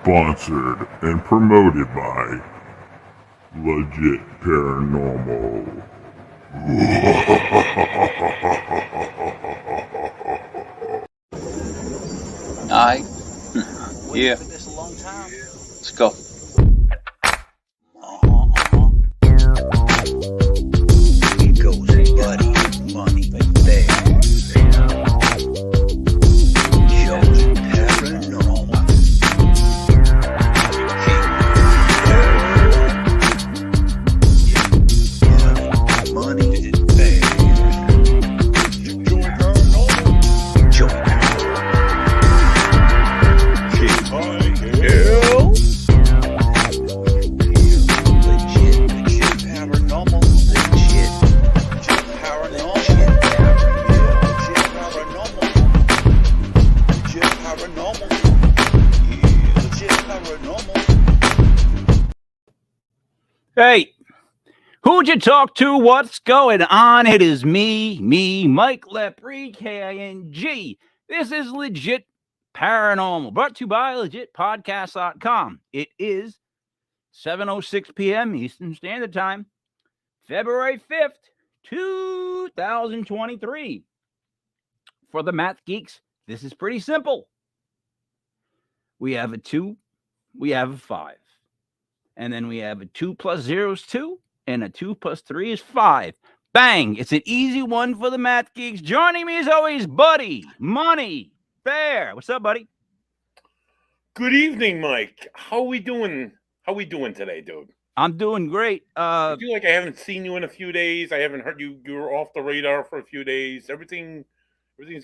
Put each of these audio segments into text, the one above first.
Sponsored and promoted by Legit Paranormal. Aye. Yeah. Let's go. Here goes buddy, money, there. Joe's Paranormal. Money, there. Joe Paranormal. Joe Hey, who'd you talk to? What's going on? It is me, Mike Lepre, K-I-N-G. This is Legit Paranormal, brought to you by legitpodcast.com. It is 7:06 p.m. Eastern Standard Time, February 5th, 2023. For the math geeks, this is pretty simple. We have a 2, we have a 5. And then we have a 2 plus 0 is 2, and a 2 plus 3 is 5. Bang! It's an easy one for the math geeks. Joining me as always, Buddy, Money, Bear. What's up, buddy? Good evening, Mike. How we doing? How we doing today, dude? I'm doing great. I feel like I haven't seen you in a few days. I haven't heard you. You were off the radar for a few days. Everything's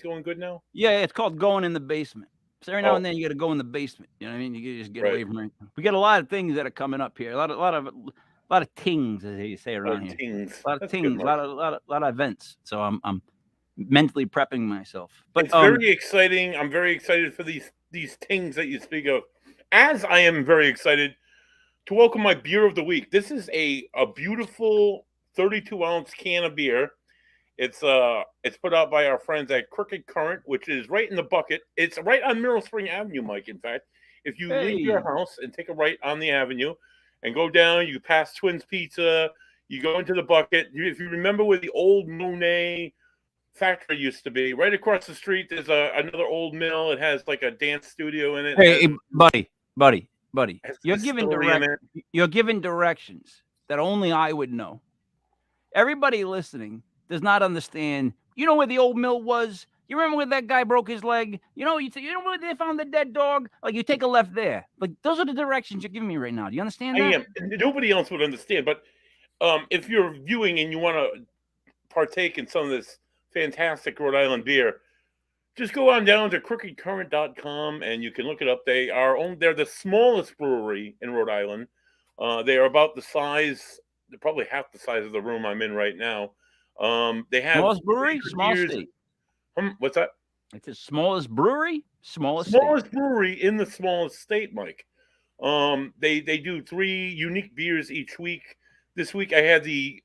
going good now? Yeah, it's called going in the basement. So every now and then you got to go in the basement. You know what I mean? You just get away from it. We got a lot of things that are coming up here. A lot of things, as they say around here. A lot of things. A lot of events. So I'm mentally prepping myself. But it's very exciting. I'm very excited for these things that you speak of. As I am very excited to welcome my beer of the week. This is a beautiful 32-ounce can of beer. It's put out by our friends at Crooked Current, which is right in the bucket. It's right on Mineral Spring Avenue, Mike. In fact, if you leave your house and take a right on the avenue and go down, you pass Twins Pizza, you go into the bucket. If you remember where the old Monet factory used to be, right across the street, there's another old mill. It has like a dance studio in it. Hey, buddy. You're giving directions that only I would know. Everybody listening does not understand. You know where the old mill was? You remember where that guy broke his leg? You know where they found the dead dog? Like, you take a left there. Like, those are the directions you're giving me right now. Do you understand that? I am. Nobody else would understand. But if you're viewing and you want to partake in some of this fantastic Rhode Island beer, just go on down to crookedcurrent.com and you can look it up. They're the smallest brewery in Rhode Island. They are about the size, they're probably half the size of the room I'm in right now. They have smallest brewery, small state. What's that? It's the smallest brewery, smallest brewery in the smallest state, Mike. They do 3 unique beers each week. This week I had the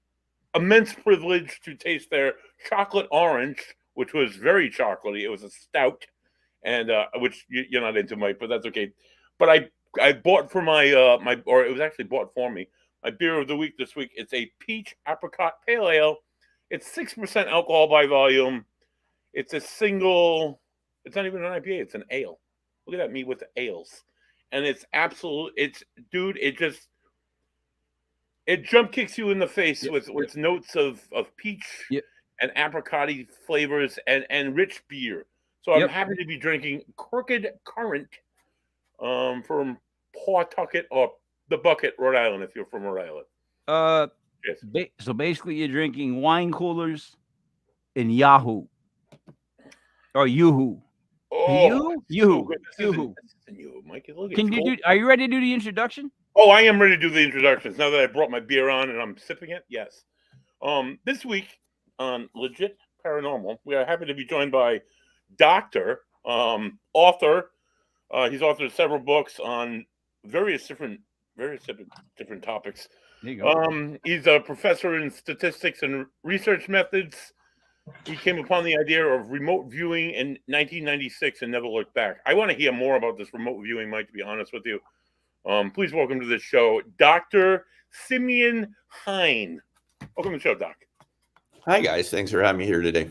immense privilege to taste their chocolate orange, which was very chocolatey. It was a stout, and which you're not into, Mike, but that's okay. But I bought for or it was actually bought for me. My beer of the week this week. It's a peach apricot pale ale. It's 6% alcohol by volume. It's a single. It's not even an IPA. It's an ale. Look at that, me with the ales, and it's absolute. It jump kicks you in the face with notes of peach and apricot-y flavors and rich beer. So I'm happy to be drinking Crooked Current from Pawtucket or the Bucket, Rhode Island, if you're from Rhode Island. Yes. So basically you're drinking wine coolers in Yahoo. Or Yoo-hoo. Oh, Yoo-hoo. Mike. Are you ready to do the introduction? Oh, I am ready to do the introductions now that I brought my beer on and I'm sipping it. Yes. This week on Legit Paranormal, we are happy to be joined by Doctor, author. He's authored several books on various different topics. There you go. He's a professor in statistics and research methods. he came upon the idea of remote viewing in 1996 and never looked back. I want to hear more about this remote viewing, Mike, to be honest with you. Please welcome to the show, Dr. Simeon Hein. Welcome to the show, Doc. Hi, guys. Thanks for having me here today.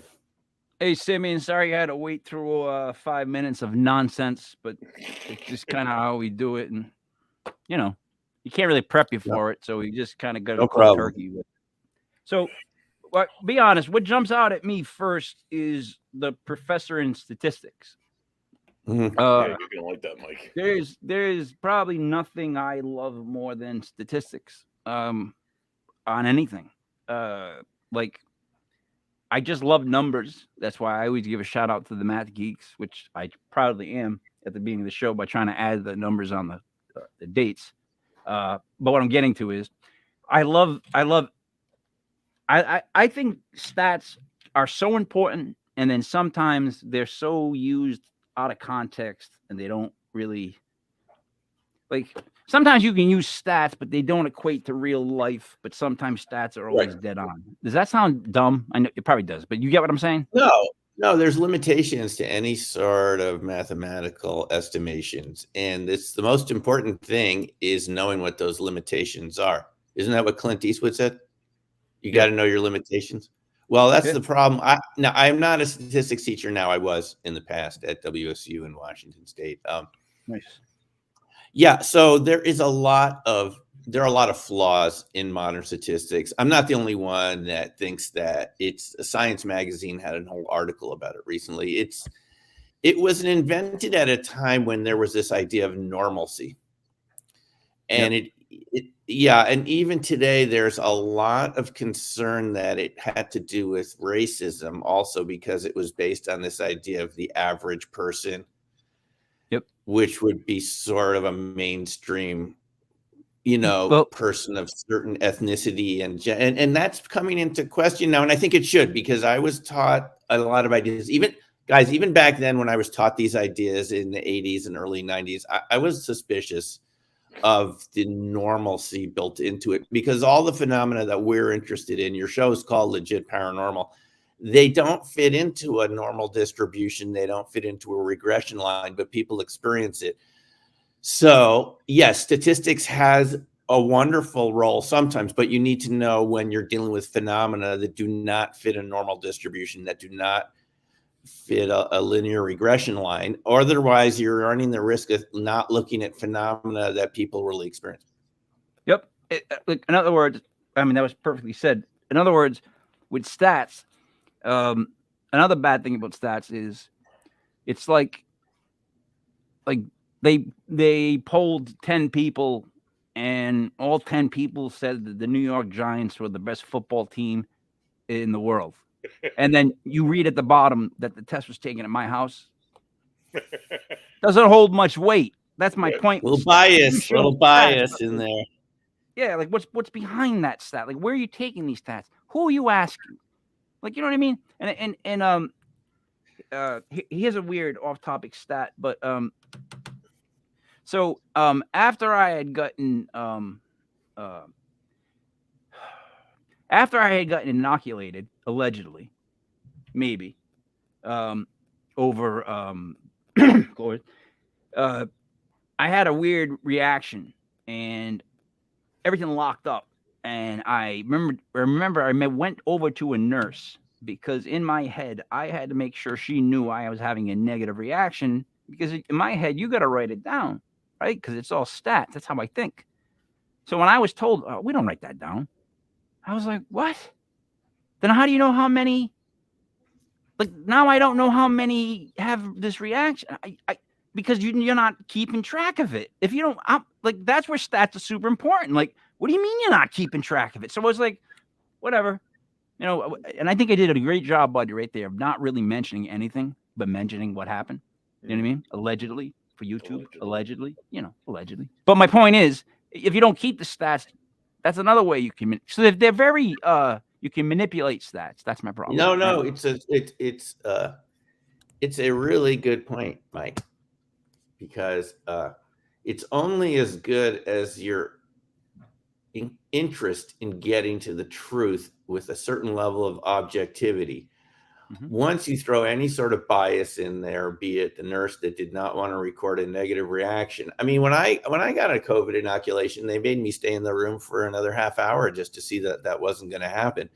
Hey, Simeon, sorry I had to wait through 5 minutes of nonsense, but it's just kind of how we do it. And, you know, you can't really prep you for it, so we just kind of got to No cold problem. turkey with it. So, be honest, what jumps out at me first is the professor in statistics. Mhm. Yeah, you're going to like that, Mike. There's probably nothing I love more than statistics on anything. Like, I just love numbers. That's why I always give a shout out to the math geeks, which I proudly am at the beginning of the show by trying to add the numbers on the dates. But what I'm getting to is I think stats are so important, and then sometimes they're so used out of context and they don't really, like, sometimes you can use stats, but they don't equate to real life. But sometimes stats are always dead on. Does that sound dumb? I know it probably does, but you get what I'm saying? No, there's limitations to any sort of mathematical estimations. And it's the most important thing is knowing what those limitations are. Isn't that what Clint Eastwood said? You got to know your limitations. Well, that's the problem. I'm not a statistics teacher now. I was in the past at WSU in Washington State. Nice. Yeah, so there are a lot of flaws in modern statistics. I'm not the only one that thinks that. It's Science Magazine had a whole article about it recently. It was invented at a time when there was this idea of normalcy, and and even today there's a lot of concern that it had to do with racism, also because it was based on this idea of the average person. Which would be sort of a mainstream, person of certain ethnicity and that's coming into question now. And I think it should, because I was taught a lot of ideas, even back then when I was taught these ideas in the 80s and early 90s, I was suspicious of the normalcy built into it, because all the phenomena that we're interested in, your show is called Legit Paranormal, they don't fit into a normal distribution. They don't fit into a regression line, but people experience it. So yes, statistics has a wonderful role sometimes, but you need to know when you're dealing with phenomena that do not fit a normal distribution, that do not fit a linear regression line. Or otherwise, you're running the risk of not looking at phenomena that people really experience. Yep. In other words, I mean, that was perfectly said. In other words, with stats, another bad thing about stats is it's like they polled 10 people and all 10 people said that the New York Giants were the best football team in the world. And then you read at the bottom that the test was taken at my house. Doesn't hold much weight. That's my point. Little bias in there. Yeah, like what's behind that stat? Like, where are you taking these stats? Who are you asking? Like, you know what I mean? And here's a weird off-topic stat, but so after I had gotten inoculated, allegedly, maybe, over I had a weird reaction and everything locked up. And I remember I went over to a nurse because in my head, I had to make sure she knew I was having a negative reaction, because in my head, you got to write it down, right? Because it's all stats. That's how I think. So when I was told, oh, we don't write that down, I was like, what? Then how do you know how many? Like, now I don't know how many have this reaction. Because you're not keeping track of it. If you don't, like, that's where stats are super important. Like, what do you mean you're not keeping track of it? So I was like, whatever, and I think I did a great job, buddy, right there, of not really mentioning anything, but mentioning what happened. You know what I mean? Allegedly, for YouTube, allegedly. Allegedly. But my point is, if you don't keep the stats, that's another way you can. So if they're very, you can manipulate stats. That's my problem. No, it's a really good point, Mike, because it's only as good as your interest in getting to the truth with a certain level of objectivity. Once you throw any sort of bias in there, be it the nurse that did not want to record a negative reaction. I mean, when I got a COVID inoculation, they made me stay in the room for another half hour just to see that that wasn't going to happen.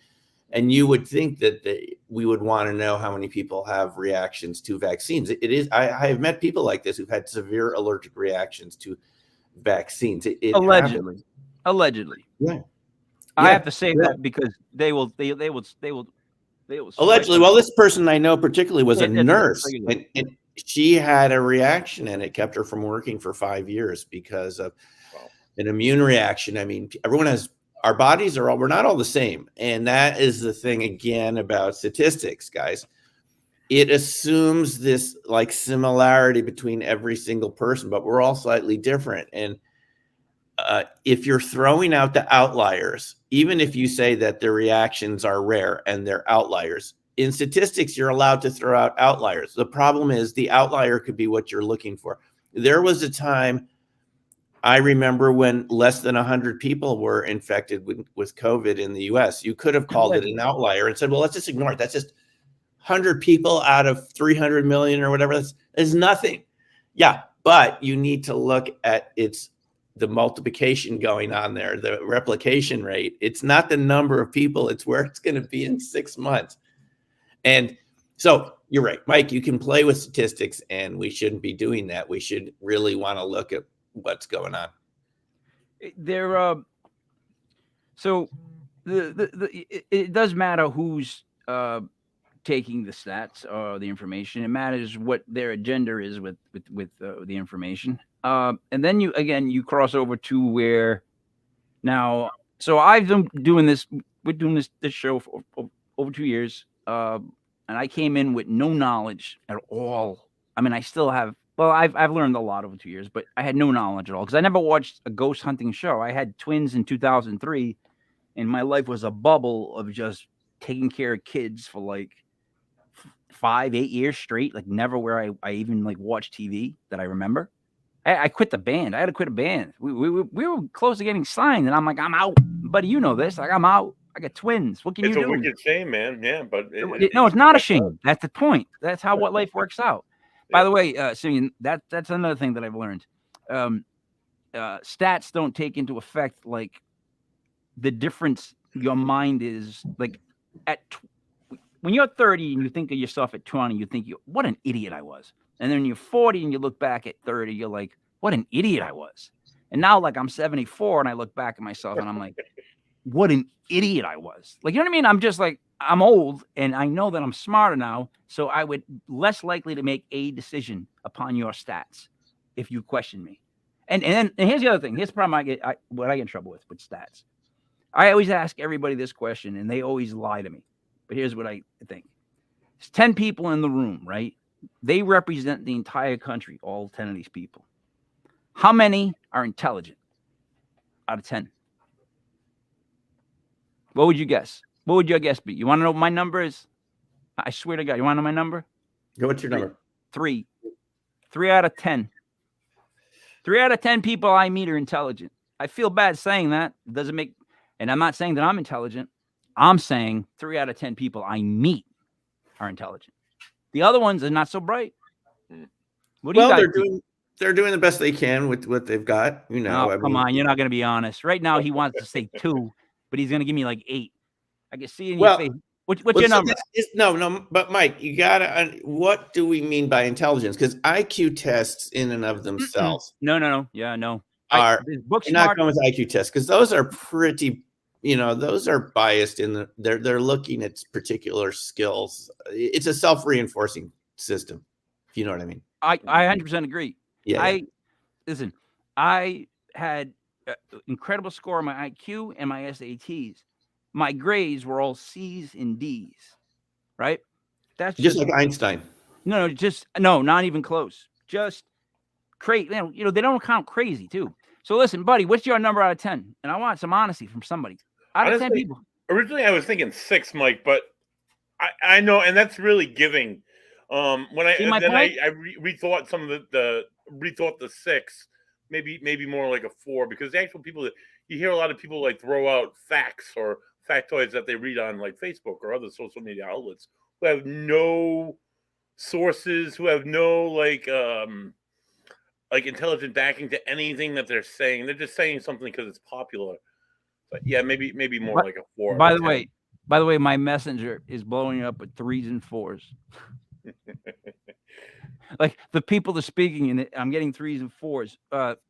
And you would think that we would want to know how many people have reactions to vaccines. It is. I have met people like this who've had severe allergic reactions to vaccines. It Allegedly. Yeah. I have to say that because they will. Allegedly, well, this person I know particularly was a nurse, and she had a reaction, and it kept her from working for 5 years because of an immune reaction. I mean, everyone has. Our bodies are all. We're not all the same, and that is the thing again about statistics, guys. It assumes this like similarity between every single person, but we're all slightly different. And if you're throwing out the outliers, even if you say that their reactions are rare and they're outliers, in statistics, you're allowed to throw out outliers. The problem is the outlier could be what you're looking for. There was a time I remember when less than 100 people were infected with COVID in the US. You could have called it an outlier and said, well, let's just ignore it. That's just 100 people out of 300 million or whatever. That's nothing. Yeah, but you need to look at the multiplication going on there, the replication rate. It's not the number of people, it's where it's going to be in 6 months. And so you're right, Mike, you can play with statistics and we shouldn't be doing that. We should really want to look at what's going on. So it does matter who's taking the stats or the information. It matters what their agenda is with the information. And then you cross over to where now. So I've been doing this. We're doing this show for over 2 years, and I came in with no knowledge at all. I mean, I still have. Well, I've learned a lot over 2 years, but I had no knowledge at all because I never watched a ghost hunting show. I had twins in 2003, and my life was a bubble of just taking care of kids for like 5-8 years straight. Like never where I even like watched TV that I remember. I quit the band. I had to quit a band. We were close to getting signed, and I'm like, I'm out, buddy. You know this. Like I'm out. I got twins. What can you do? It's a wicked shame, man. Yeah, but no, it's not a shame. That's the point. That's how what life works out. By the way, Simeon, that's another thing that I've learned. Stats don't take into effect like the difference your mind is like when you're 30 and you think of yourself at 20, you think what an idiot I was. And then you're 40 and you look back at 30, you're like, what an idiot I was. And now like I'm 74 and I look back at myself and I'm like, what an idiot I was. Like, you know what I mean? I'm just like, I'm old and I know that I'm smarter now. So I would less likely to make a decision upon your stats if you question me. And here's the other thing. Here's the problem I get in trouble with stats. I always ask everybody this question and they always lie to me. But here's what I think. There's 10 people in the room, right? They represent the entire country, all 10 of these people. How many are intelligent out of 10? What would you guess? What would your guess be? You want to know what my number is? I swear to God, you want to know my number? What's your number? 3. 3 out of 10. 3 out of 10 people I meet are intelligent. I feel bad saying that. It doesn't make, and I'm not saying that I'm intelligent. I'm saying 3 out of 10 people I meet are intelligent. The other ones are not so bright. What do you guys think? They're doing the best they can with what they've got. You know, no, come on, you're not going to be honest. Right now, he wants to say 2, but he's going to give me like 8. I can see in your face. What's your number? No, but Mike, you gotta. What do we mean by intelligence? Because IQ tests, in and of themselves, no, yeah, no, are not going with IQ tests because those are pretty. You know, those are biased in they're looking at particular skills. It's a self-reinforcing system. If you know what I mean. I 100% agree. Yeah. Listen. I had incredible score on my IQ and my SATs. My grades were all C's and D's, right? That's just like Einstein. No, not even close. Just crazy. You know, they don't count crazy too. So listen, buddy, what's your number out of 10? And I want some honesty from somebody. Out of 10 people. Originally, I was thinking 6, Mike, but I know, and that's really giving. When I rethought some of rethought the 6, maybe more like a 4, because the actual people that you hear a lot of people like throw out facts or factoids that they read on like Facebook or other social media outlets who have no sources, who have no like intelligent backing to anything that they're saying. They're just saying something because it's popular. But yeah, maybe more But- like a 4. By out of the 10. way, by the way, my messenger is blowing up with 3s and 4s. Like the people are speaking in it, I'm getting 3s and 4s.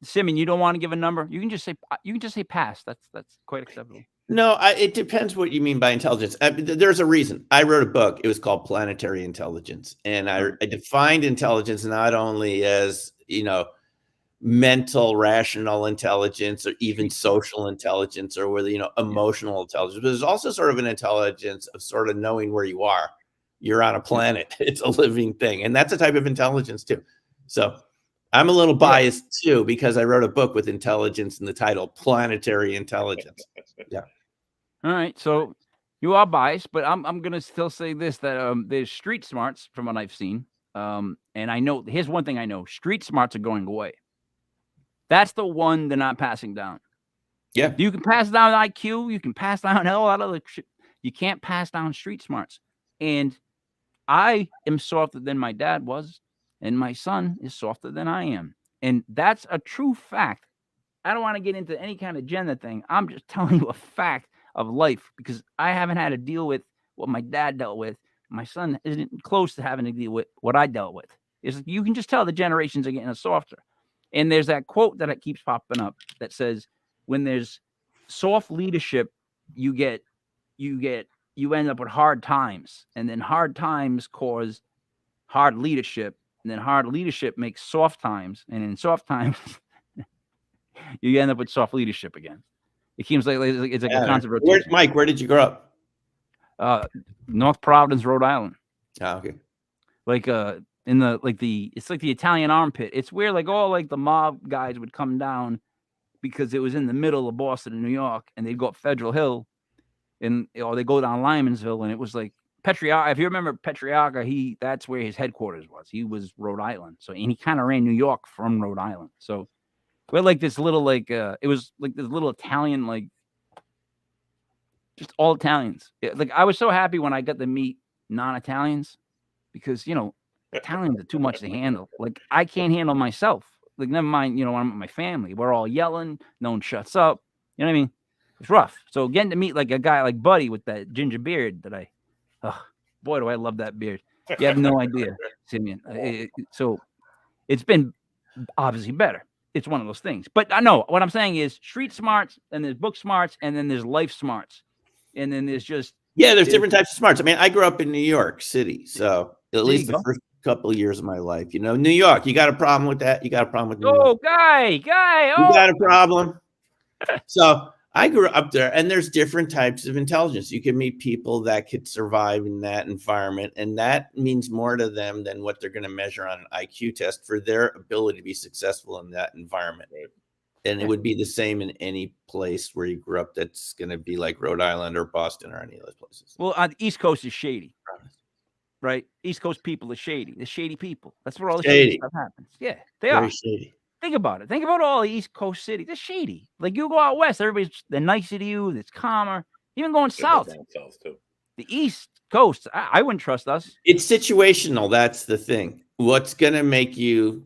Simeon, you don't want to give a number? You can just say pass. That's quite acceptable. No, it depends what you mean by intelligence. There's a reason. I wrote a book. It was called Planetary Intelligence, and I defined intelligence not only as mental, rational intelligence, or even social intelligence, or whether emotional intelligence. But there's also sort of an intelligence of sort of knowing where you are. You're on a planet. It's a living thing, and that's a type of intelligence too. So I'm a little biased too because I wrote a book with intelligence in the title Planetary Intelligence. Yeah. All right, so you are biased, but I'm gonna still say this, that there's street smarts from what I've seen. And I know here's one thing I know: street smarts are going away. That's the one they're not passing down. Yeah. You can pass down IQ, you can pass down a lot of other shit. You can't pass down street smarts. And I am softer than my dad was, and my son is softer than I am. And that's a true fact. I don't want to get into any kind of gender thing. I'm just telling you a fact of life because I haven't had to deal with what my dad dealt with. My son isn't close to having to deal with what I dealt with. You can just tell the generations are getting softer. And there's that quote that it keeps popping up that says, when there's soft leadership, you end up with hard times, and then hard times cause hard leadership, and then hard leadership makes soft times, and in soft times, you end up with soft leadership again. It seems like it's like a constant rotation. Mike, where did you grow up? North Providence, Rhode Island. Oh, okay. Like it's like the Italian armpit. It's where like all like the mob guys would come down because it was in the middle of Boston and New York, and they'd go up Federal Hill, or they go down Lymansville, and it was like Petriarca. If you remember Petriarca, that's where his headquarters was. He was Rhode Island, and he kind of ran New York from Rhode Island. So we're like this little it was like this little Italian, like just all Italians. Like I was so happy when I got to meet non-Italians because Italians are too much to handle. Like I can't handle myself. Like never mind, when I'm with my family, we're all yelling, no one shuts up. You know what I mean? It's rough. So getting to meet like a guy like Buddy with that ginger beard boy, do I love that beard. You have no idea, Simeon. So it's been obviously better. It's one of those things. But I know what I'm saying is street smarts, and there's book smarts, and then there's life smarts. And then there's just there's different types of smarts. I mean, I grew up in New York City, so at least the first couple of years of my life, New York, you got a problem with that? You got a problem with New York? Guy, you got a problem? So I grew up there, and there's different types of intelligence. You can meet people that could survive in that environment, and that means more to them than what they're going to measure on an IQ test for their ability to be successful in that environment. And it would be the same in any place where you grew up that's going to be like Rhode Island or Boston or any of those places. Well, on the East Coast is shady, right? East Coast people are shady. They're shady people. That's where all the shady stuff happens. Yeah, they are. Shady. Think about it. Think about all the East Coast cities. They're shady. Like you go out west, they're nicer to you. It's calmer. Even going south. South too. The East Coast, I wouldn't trust us. It's situational. That's the thing. What's going to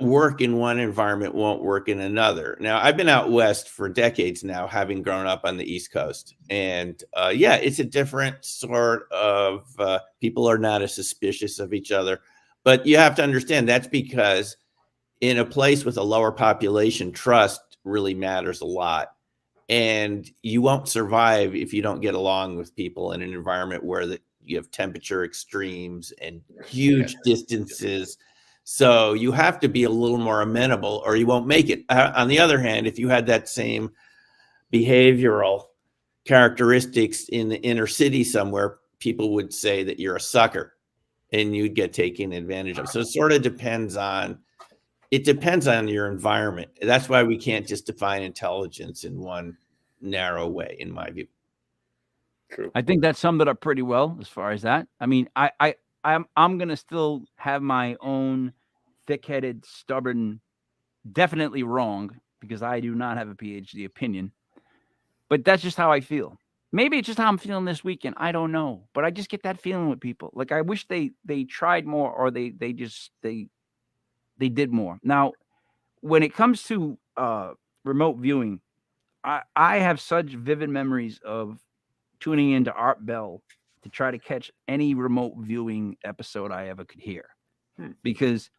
work in one environment won't work in another. Now, I've been out west for decades now, having grown up on the East Coast. And it's a different sort of people are not as suspicious of each other. But you have to understand that's because in a place with a lower population, trust really matters a lot. And you won't survive if you don't get along with people in an environment where you have temperature extremes and huge distances. So you have to be a little more amenable or you won't make it. On the other hand, if you had that same behavioral characteristics in the inner city somewhere, people would say that you're a sucker and you'd get taken advantage of. So it sort of depends on your environment. That's why we can't just define intelligence in one narrow way, in my view. True. I think that summed it up pretty well as far as that. I mean, I'm gonna still have my own thick-headed, stubborn, definitely wrong, because I do not have a PhD opinion. But that's just how I feel. Maybe it's just how I'm feeling this weekend. I don't know, but I just get that feeling with people. Like I wish they tried more, or they did more. Now, when it comes to remote viewing, I have such vivid memories of tuning into Art Bell to try to catch any remote viewing episode I ever could hear, because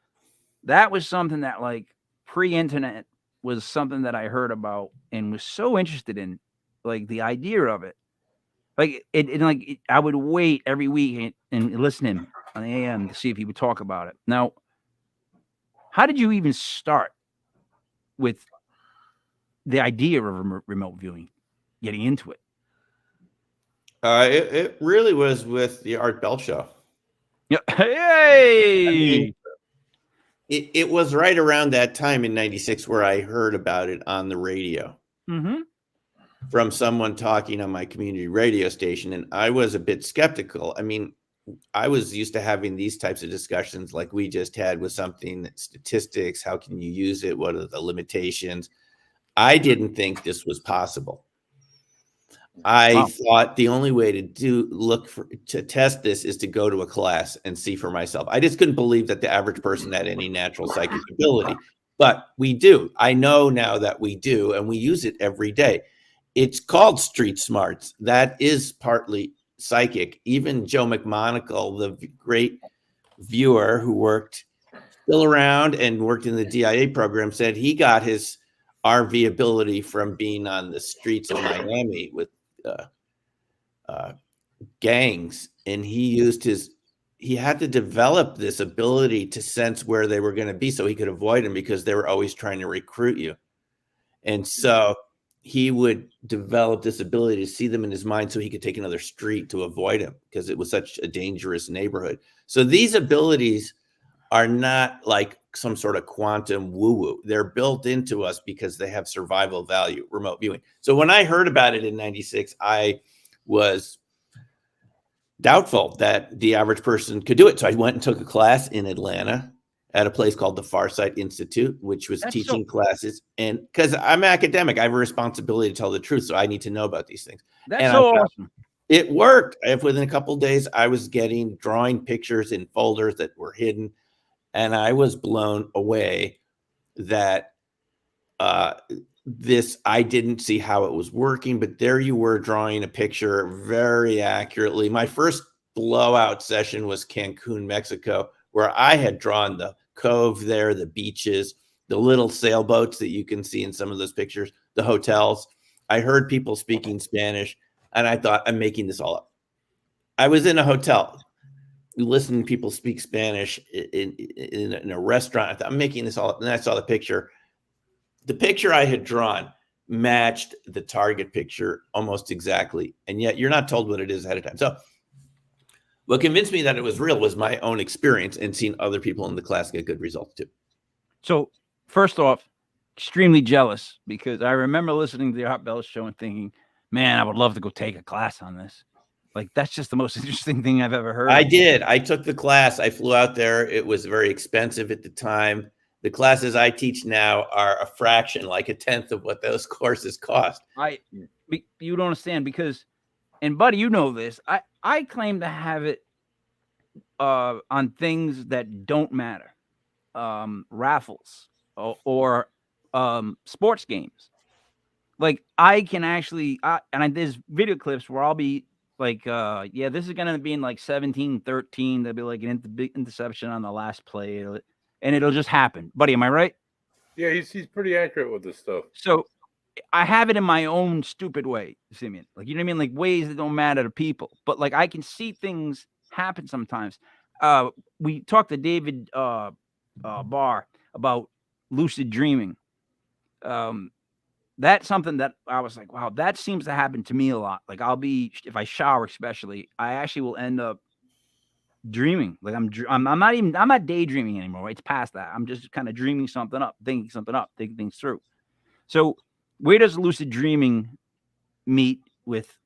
that was something that, like, pre-internet was something that I heard about and was so interested in, like the idea of it. Like I would wait every week and listen to him on the AM to see if he would talk about it. Now, how did you even start with the idea of remote viewing, getting into it? It really was with the Art Bell show. Yeah. Hey. I mean, it was right around that time in '96 where I heard about it on the radio from someone talking on my community radio station, and I was a bit skeptical. I mean, I was used to having these types of discussions like we just had with something, statistics, how can you use it, what are the limitations? I didn't think this was possible. I thought the only way to test this is to go to a class and see for myself. I just couldn't believe that the average person had any natural psychic ability, but we do. I know now that we do, and we use it every day. It's called street smarts. That is partly psychic. Even Joe McMonagle, the great viewer who worked still around and worked in the DIA program, said he got his RV ability from being on the streets of Miami with gangs, and he had to develop this ability to sense where they were going to be so he could avoid them, because they were always trying to recruit you. And so he would develop this ability to see them in his mind so he could take another street to avoid them, because it was such a dangerous neighborhood. So these abilities are not like some sort of quantum woo-woo. They're built into us because they have survival value, remote viewing. So when I heard about it in '96, I was doubtful that the average person could do it. So I went and took a class in Atlanta at a place called the Farsight Institute, which was teaching classes. And because I'm academic, I have a responsibility to tell the truth. So I need to know about these things. That's so awesome. It worked. Within a couple of days, I was drawing pictures in folders that were hidden. And I was blown away that I didn't see how it was working, but there you were drawing a picture very accurately. My first blowout session was Cancun, Mexico, where I had drawn the cove there, the beaches, the little sailboats that you can see in some of those pictures, the hotels. I heard people speaking Spanish, and I thought, I'm making this all up. I was in a hotel listening to people speak Spanish in a restaurant. I thought, I'm making this all up. And I saw the picture. The picture I had drawn matched the target picture almost exactly. And yet you're not told what it is ahead of time. So what convinced me that it was real was my own experience and seeing other people in the class get good results too. So first off, extremely jealous, because I remember listening to the Art Bell show and thinking, man, I would love to go take a class on this. Like, that's just the most interesting thing I've ever heard. I did. I took the class. I flew out there. It was very expensive at the time. The classes I teach now are a fraction, like a tenth of what those courses cost. You don't understand, because, and buddy, you know this, I claim to have it on things that don't matter, raffles or sports games. Like, I can actually, there's video clips where I'll be like, yeah, this is going to be in like 17-13. There'll be like an interception on the last play, and it'll just happen. Buddy, am I right? Yeah, he's pretty accurate with this stuff. So I have it in my own stupid way, Simeon. Like, you know what I mean? Like, ways that don't matter to people. But like, I can see things happen sometimes. We talked to David Barr about lucid dreaming. That's something that I was like, wow, that seems to happen to me a lot. Like, if I shower, especially, I actually will end up dreaming. Like, I'm not daydreaming anymore. It's past that. I'm just kind of dreaming something up, thinking things through. So where does lucid dreaming meet with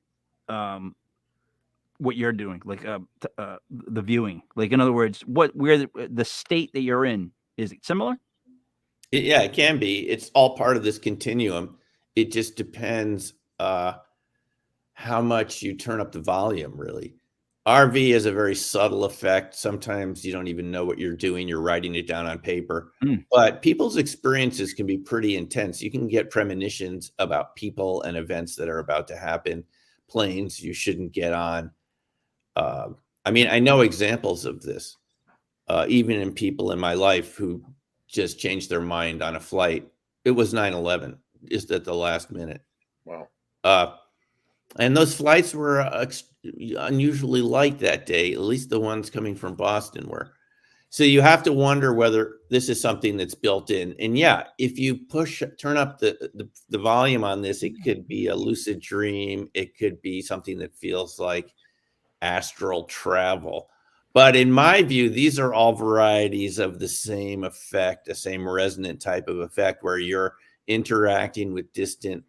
what you're doing? Like the viewing, like, in other words, where the state that you're in, is it similar? Yeah, it can be. It's all part of this continuum. It just depends how how much you turn up the volume, really. RV is a very subtle effect. Sometimes you don't even know what you're doing. You're writing it down on paper. But people's experiences can be pretty intense. You can get premonitions about people and events that are about to happen, planes you shouldn't get on. I mean, I know examples of this, even in people in my life who just changed their mind on a flight. It was 9/11, just at the last minute. Wow. And those flights were unusually light that day, at least the ones coming from Boston were. So you have to wonder whether this is something that's built in. And yeah, if you turn up the volume on this, it could be a lucid dream. It could be something that feels like astral travel. But in my view, these are all varieties of the same effect, the same resonant type of effect where you're interacting with distant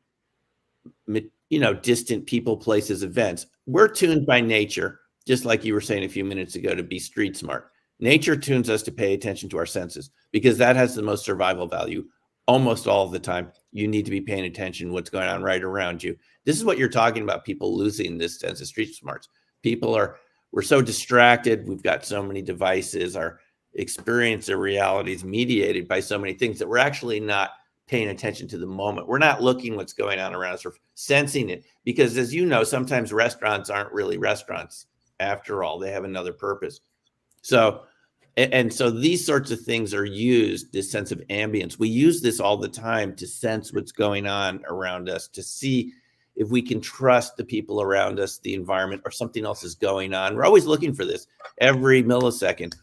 people, places, events. We're tuned by nature, just like you were saying a few minutes ago, to be street smart. Nature tunes us to pay attention to our senses because that has the most survival value almost all of the time. You need to be paying attention to what's going on right around you. This is what you're talking about, people losing this sense of street smarts. We're so distracted. We've got so many devices. Our experience of reality is mediated by so many things that we're actually not paying attention to the moment. We're not looking what's going on around us or sensing it because, as you know, sometimes restaurants aren't really restaurants after all. They have another purpose. So these sorts of things are used, this sense of ambience. We use this all the time to sense what's going on around us, to see if we can trust the people around us, the environment, or something else is going on. We're always looking for this every millisecond.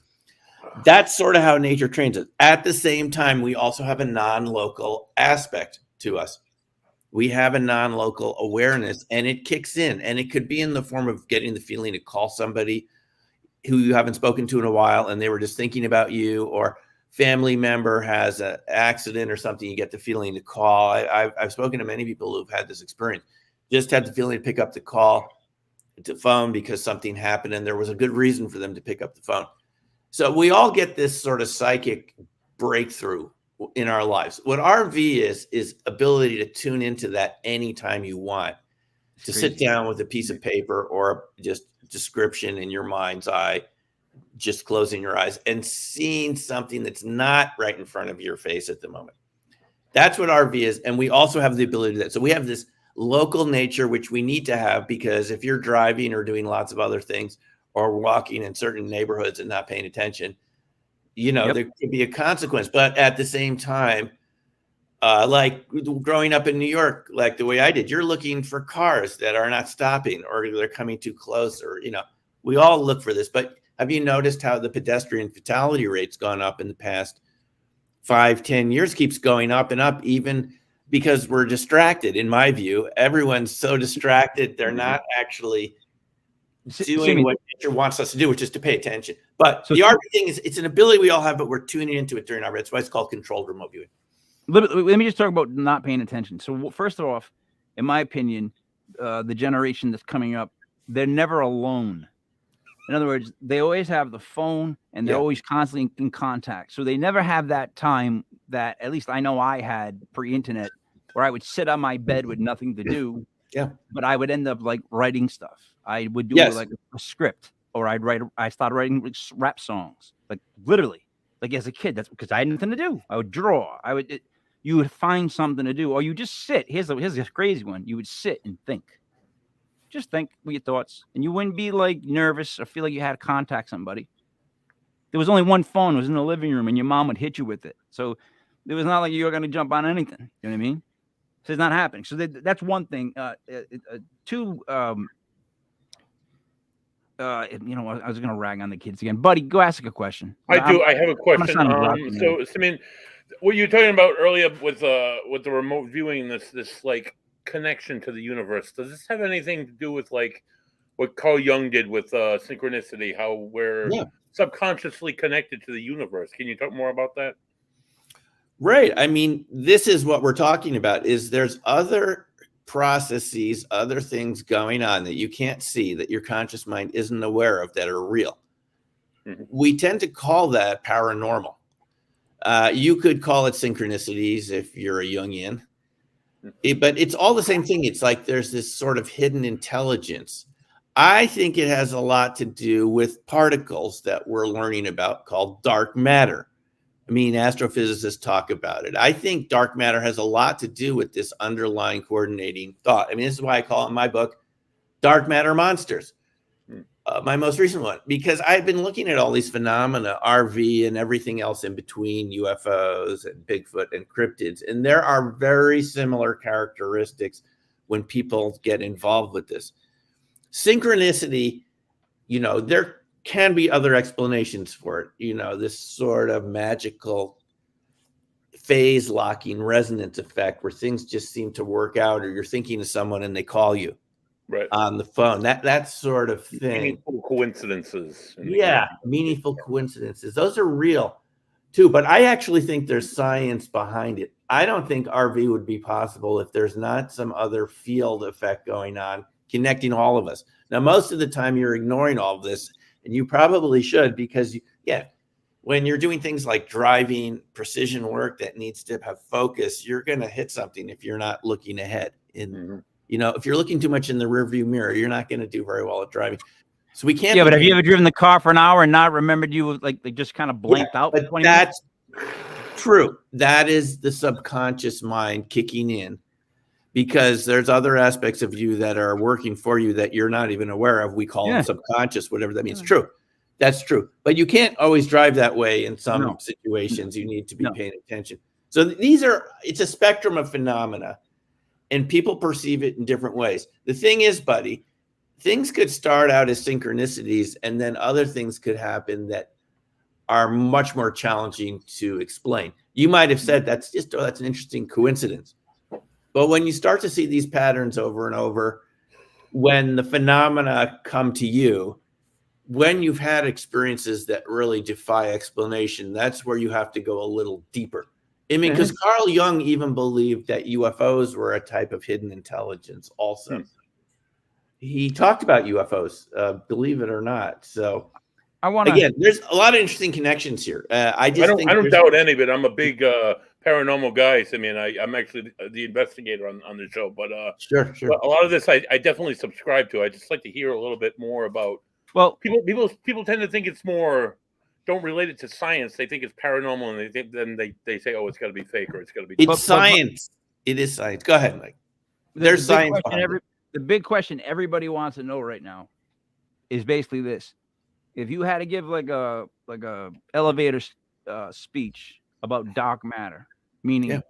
That's sort of how nature trains us. At the same time, we also have a non-local aspect to us. We have a non-local awareness, and it kicks in, and it could be in the form of getting the feeling to call somebody who you haven't spoken to in a while, and they were just thinking about you, or family member has an accident or something, you get the feeling to call. I've spoken to many people who've had this experience, just had the feeling to pick up the call, to phone because something happened, and there was a good reason for them to pick up the phone. So we all get this sort of psychic breakthrough in our lives. What RV is ability to tune into that anytime you want, to sit down with a piece of paper or just description in your mind's eye, just closing your eyes and seeing something that's not right in front of your face at the moment. That's what RV is. And we also have the ability to do that. So we have this local nature, which we need to have, because if you're driving or doing lots of other things or walking in certain neighborhoods and not paying attention, there could be a consequence. But at the same time, like growing up in New York, like the way I did, you're looking for cars that are not stopping or they're coming too close, or, we all look for this. But have you noticed how the pedestrian fatality rate's gone up in the past 5-10 years, keeps going up and up, even because we're distracted? In my view, everyone's so distracted. They're not actually doing what nature wants us to do, which is to pay attention. But the RV thing is, it's an ability we all have, but we're tuning into it during our. That's why it's called controlled remote viewing. Let me just talk about not paying attention. So first off, in my opinion, the generation that's coming up, they're never alone. In other words, they always have the phone and they're always constantly in contact. So they never have that time that, at least I know I had pre-internet, where I would sit on my bed with nothing to do. Yeah. But I would end up like writing stuff. I would do like a script, or I started writing rap songs, like literally, like as a kid. That's because I had nothing to do. I would draw. You would find something to do, or you just sit. Here's a crazy one. You would sit and think. Just think with your thoughts, and you wouldn't be like nervous or feel like you had to contact somebody. There was only one phone. It was in the living room, and your mom would hit you with it. So it was not like you were going to jump on anything. You know what I mean? So it's not happening. So that's one thing. Two. I was going to rag on the kids again. Buddy, go ask a question. I have a question. So, Simeon, what you were talking about earlier with the remote viewing, this like connection to the universe, does this have anything to do with like what Carl Jung did with synchronicity, how we're subconsciously connected to the universe? Can you talk more about that? Right. I mean, this is what we're talking about, is there's other processes, other things going on that you can't see, that your conscious mind isn't aware of, that are real. Mm-hmm. We tend to call that paranormal. You could call it synchronicities if you're a Jungian. But it's all the same thing. It's like there's this sort of hidden intelligence. I think it has a lot to do with particles that we're learning about called dark matter. I mean, astrophysicists talk about it. I think dark matter has a lot to do with this underlying coordinating thought. I mean, this is why I call it in my book Dark Matter Monsters, my most recent one, because I've been looking at all these phenomena, RV and everything else in between, UFOs and Bigfoot and cryptids, and there are very similar characteristics when people get involved with this. Synchronicity, you know, there can be other explanations for it, you know, this sort of magical phase locking resonance effect where things just seem to work out, or you're thinking of someone and they call you on the phone, that sort of thing. Meaningful coincidences. Meaningful coincidences. Those are real too, but I actually think there's science behind it. I don't think RV would be possible if there's not some other field effect going on connecting all of us. Now, most of the time you're ignoring all of this, and you probably should, because when you're doing things like driving, precision work that needs to have focus, you're going to hit something if you're not looking ahead. You know, if you're looking too much in the rearview mirror, you're not going to do very well at driving. So we can't. Yeah, but have you ever driven the car for an hour and not remembered you like they just kind of blanked out? But that's true. That is the subconscious mind kicking in, because there's other aspects of you that are working for you that you're not even aware of. We call them subconscious, whatever that means. True. That's true. But you can't always drive that way in some situations. You need to be paying attention. So it's a spectrum of phenomena, and people perceive it in different ways. The thing is, buddy, things could start out as synchronicities, and then other things could happen that are much more challenging to explain. You might have said that's an interesting coincidence. But when you start to see these patterns over and over, when the phenomena come to you, when you've had experiences that really defy explanation, that's where you have to go a little deeper. I mean, because Carl Jung even believed that UFOs were a type of hidden intelligence also. He talked about UFOs, believe it or not. So again, there's a lot of interesting connections here. I don't doubt any of it. I'm a big paranormal guy. I mean, I'm actually the investigator on the show, but sure. But a lot of this I definitely subscribe to. I just like to hear a little bit more about. Well, people tend to think it's more. Don't relate it to science. They think it's paranormal, and they say, "Oh, it's got to be fake or it's got to be." It's science. It is science. Go ahead, Mike. There's science. The big question everybody wants to know right now is basically this: if you had to give like a elevator speech about dark matter, meaning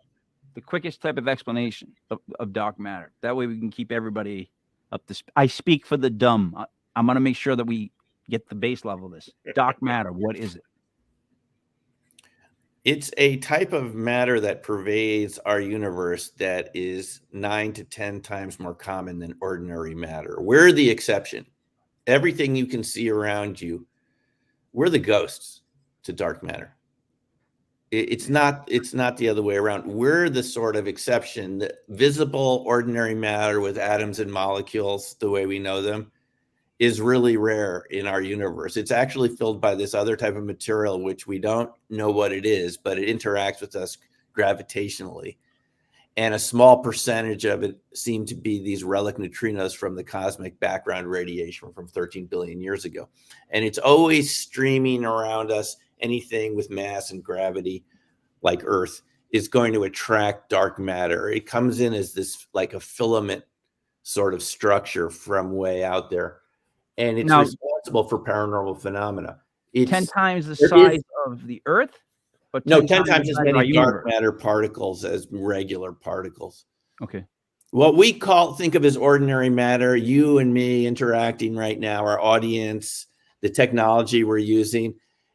the quickest type of explanation of dark matter, that way we can keep everybody up to. I speak for the dumb. I'm going to make sure that we get the base level of this. Dark matter, what is it? It's a type of matter that pervades our universe that is 9 to 10 times more common than ordinary matter. We're the exception. Everything you can see around you, we're the ghosts to dark matter. It's not the other way around. We're the sort of exception. The visible ordinary matter with atoms and molecules, the way we know them, is really rare in our universe. It's actually filled by this other type of material, which we don't know what it is, but it interacts with us gravitationally. And a small percentage of it seem to be these relic neutrinos from the cosmic background radiation from 13 billion years ago. And it's always streaming around us. Anything with mass and gravity, like Earth, is going to attract dark matter. It comes in as this, like a filament sort of structure from way out there. And it's responsible for paranormal phenomena. It's 10 times the size of the Earth? But 10 times as many dark matter particles as regular particles. Okay. What we think of as ordinary matter, you and me interacting right now, our audience, the technology we're using,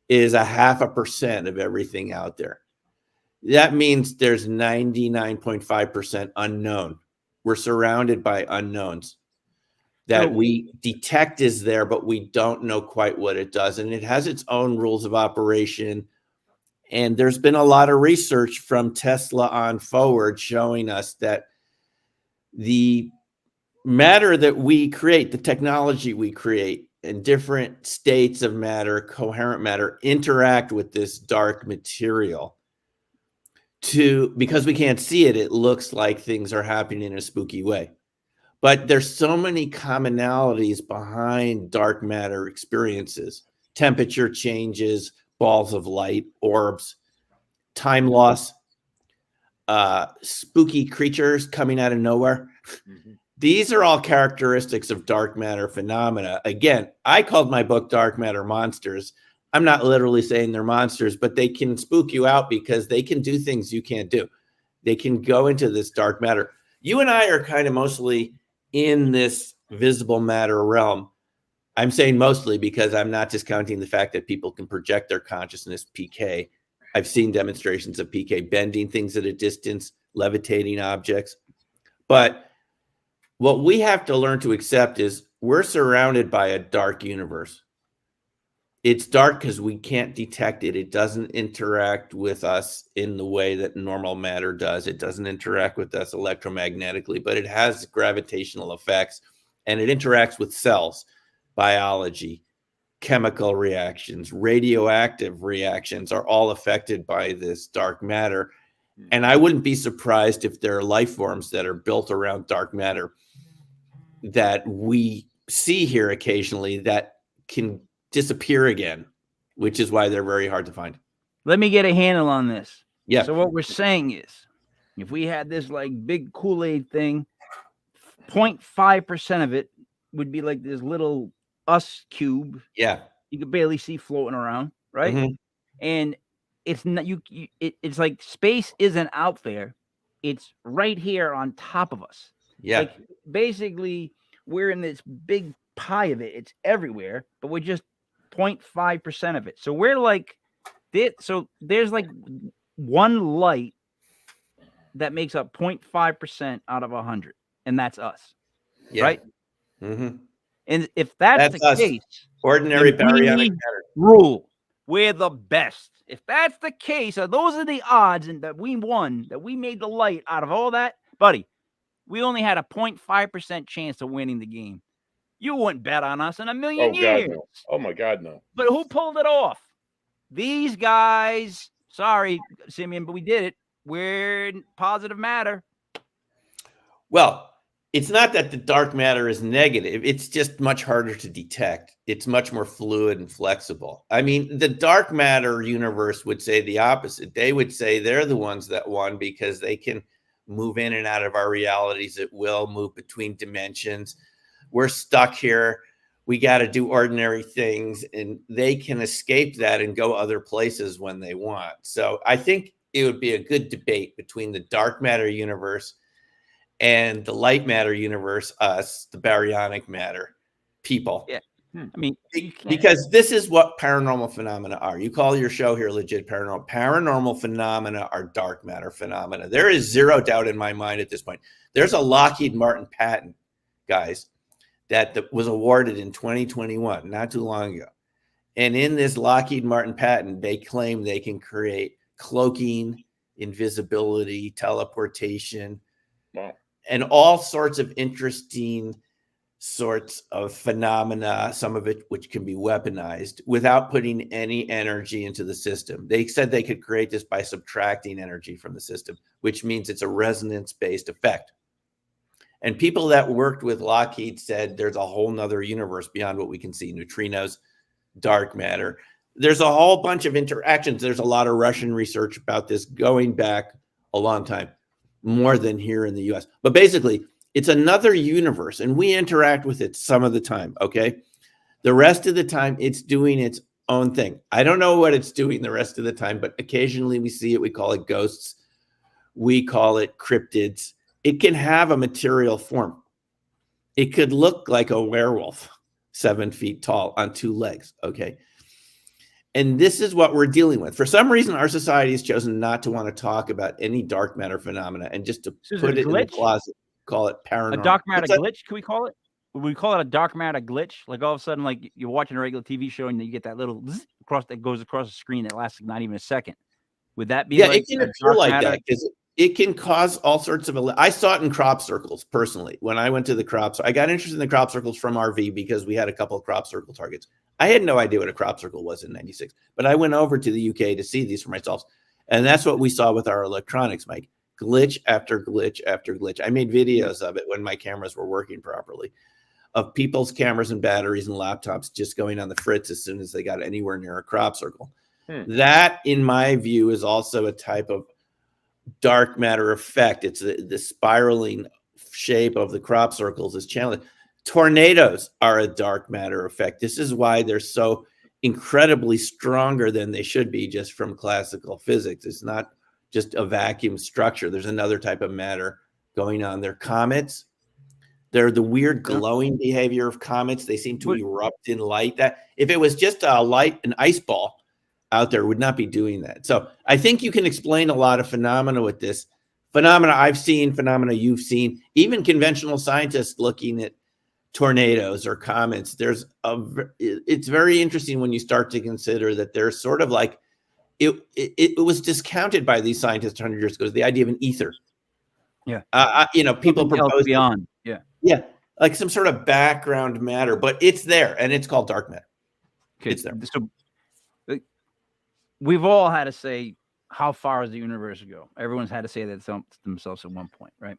is 0.5% of everything out there. That means there's 99.5% unknown. We're surrounded by unknowns that we detect is there, but we don't know quite what it does. And it has its own rules of operation. And there's been a lot of research from Tesla on forward showing us that the matter that we create, the technology we create, and different states of matter, coherent matter, interact with this dark material because we can't see it, it looks like things are happening in a spooky way. But there's so many commonalities behind dark matter experiences: temperature changes, balls of light, orbs, time loss, spooky creatures coming out of nowhere. These are all characteristics of dark matter phenomena. Again, I called my book Dark Matter Monsters. I'm not literally saying they're monsters, but they can spook you out because they can do things you can't do. They can go into this dark matter. You and I are kind of mostly in this visible matter realm. I'm saying mostly because I'm not discounting the fact that people can project their consciousness, PK. I've seen demonstrations of PK bending things at a distance, levitating objects. But what we have to learn to accept is we're surrounded by a dark universe. It's dark because we can't detect it. It doesn't interact with us in the way that normal matter does. It doesn't interact with us electromagnetically, but it has gravitational effects, and it interacts with cells, biology, chemical reactions, radioactive reactions are all affected by this dark matter. And I wouldn't be surprised if there are life forms that are built around dark matter that we see here occasionally that can disappear again, which is why they're very hard to find. Let me get a handle on this. Yeah. So what we're saying is, if we had this like big Kool-Aid thing, 0.5% of it would be like this little us cube. Yeah. You could barely see floating around, right? Mhm. And it's not it's like space isn't out there. It's right here on top of us. Yeah. Like basically we're in this big pie of it. It's everywhere, but we're just 0.5% of it. So we're like this. So there's like one light that makes up 0.5% out of 100, and that's us. Yeah. Right? Mm-hmm. And if that's the us. case, Ordinary then baryonic we matter. rule. We're the best. If that's the case, those are the odds, and that we won, that we made the light out of all that, buddy. We only had a 0.5% chance of winning the game. You wouldn't bet on us in a million years. God, no. Oh my God, no. But who pulled it off? These guys. Sorry, Simeon, but we did it. We're positive matter. Well, it's not that the dark matter is negative. It's just much harder to detect. It's much more fluid and flexible. I mean, the dark matter universe would say the opposite. They would say they're the ones that won because they can move in and out of our realities at will, move between dimensions. We're stuck here. We got to do ordinary things, and they can escape that and go other places when they want. So I think it would be a good debate between the dark matter universe and the light matter universe, us, the baryonic matter people. Yeah. I mean, because this is what paranormal phenomena are. You call your show here Legit Paranormal. Paranormal phenomena are dark matter phenomena. There is zero doubt in my mind at this point. There's a Lockheed Martin patent, guys, that was awarded in 2021, not too long ago. And in this Lockheed Martin patent, they claim they can create cloaking, invisibility, teleportation, and all sorts of interesting sorts of phenomena, some of it which can be weaponized without putting any energy into the system. They said they could create this by subtracting energy from the system, which means it's a resonance-based effect. And people that worked with Lockheed said there's a whole nother universe beyond what we can see: neutrinos, dark matter. There's a whole bunch of interactions. There's a lot of Russian research about this going back a long time, more than here in the US. But basically, it's another universe, and we interact with it some of the time, okay? The rest of the time, it's doing its own thing. I don't know what it's doing the rest of the time, but occasionally we see it. We call it ghosts. We call it cryptids. It can have a material form. It could look like a werewolf, 7 feet tall on 2 legs, okay? And this is what we're dealing with. For some reason, our society has chosen not to want to talk about any dark matter phenomena and just to put it in the closet, call it paranormal. A dark matter glitch, can we call it? Would we call it a dark matter glitch? Like all of a sudden, like you're watching a regular TV show and you get that little zzz across that goes across the screen that lasts not even a second. Would that be it can appear like that because it can cause all sorts of. I saw it in crop circles personally. When I went to the crops, I got interested in the crop circles from RV because we had a couple of crop circle targets. I had no idea what a crop circle was in '96, but I went over to the UK to see these for myself. And that's what we saw with our electronics, Mike. Glitch after glitch after glitch. I made videos of it when my cameras were working properly, of people's cameras and batteries and laptops just going on the fritz as soon as they got anywhere near a crop circle. That, in my view, is also a type of dark matter effect. It's the spiraling shape of the crop circles is challenged. Tornadoes are a dark matter effect. This is why they're so incredibly stronger than they should be just from classical physics. It's not just a vacuum structure. There's another type of matter going on. They're comets. They're the weird glowing behavior of comets. They seem to erupt in light. That if it was just a light, an ice ball out there, would not be doing that. So I think you can explain a lot of phenomena with this. Phenomena I've seen, phenomena you've seen, even conventional scientists looking at tornadoes or comets. It's very interesting when you start to consider that there's sort of like, it was discounted by these scientists 100 years ago, the idea of an ether. Yeah. People propose beyond. Yeah, like some sort of background matter, but it's there, and it's called dark matter. Okay. It's there. So we've all had to say, how far does the universe go? Everyone's had to say that themselves at one point, right?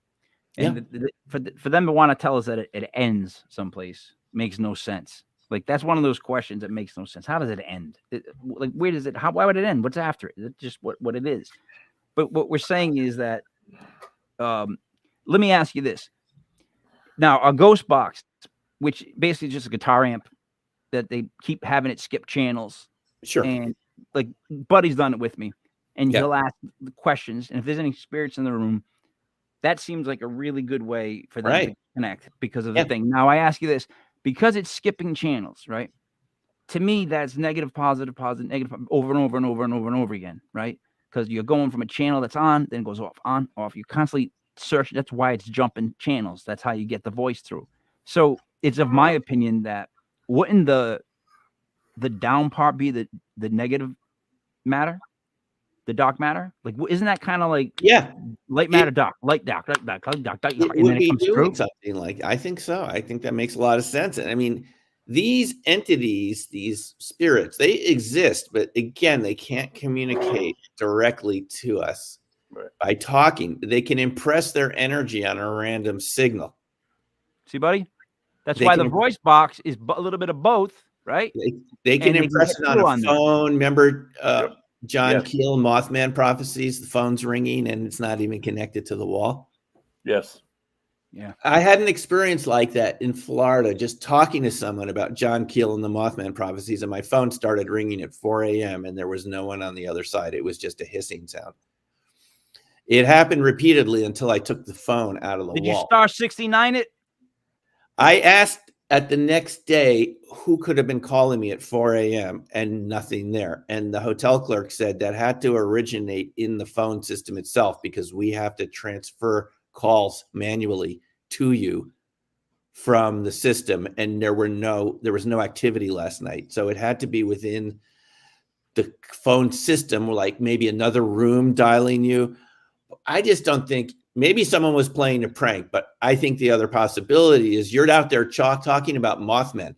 And for them to want to tell us that it ends someplace makes no sense. Like, that's one of those questions that makes no sense. How does it end? Like, where does it? Why would it end? What's after it? It's just what it is. But what we're saying is that, let me ask you this. Now, a ghost box, which basically is just a guitar amp that they keep having it skip channels. Sure. And like, Buddy's done it with me, and he'll ask the questions. And if there's any spirits in the room, that seems like a really good way for them to connect because of the thing. Now, I ask you this, because it's skipping channels, right? To me, that's negative, positive, negative, over and over and over and over and over again, right? Because you're going from a channel that's on, then it goes off, on, off. You constantly search. That's why it's jumping channels. That's how you get the voice through. So it's of my opinion that wouldn't the down part be the negative matter? The dark matter, like, isn't that kind of like light matter, dark, light, dark, and then it comes through something like, I think so. I think that makes a lot of sense. And I mean, these entities, these spirits, they exist, but again, they can't communicate directly to us by talking. They can impress their energy on a random signal. See, buddy, that's why the voice box is a little bit of both, right? They can impress it on a phone. Remember, John Keel, Mothman prophecies, the phone's ringing and it's not even connected to the wall. Yes. Yeah. I had an experience like that in Florida, just talking to someone about John Keel and the Mothman prophecies, and my phone started ringing at 4 a.m. and there was no one on the other side. It was just a hissing sound. It happened repeatedly until I took the phone out of the wall. Did you star 69 it? I asked at the next day who could have been calling me at 4 a.m. and nothing there. And the hotel clerk said that had to originate in the phone system itself, because we have to transfer calls manually to you from the system. And there was no activity last night. So it had to be within the phone system, like maybe another room dialing you. I just don't think, maybe someone was playing a prank, but I think the other possibility is you're out there talking about Mothman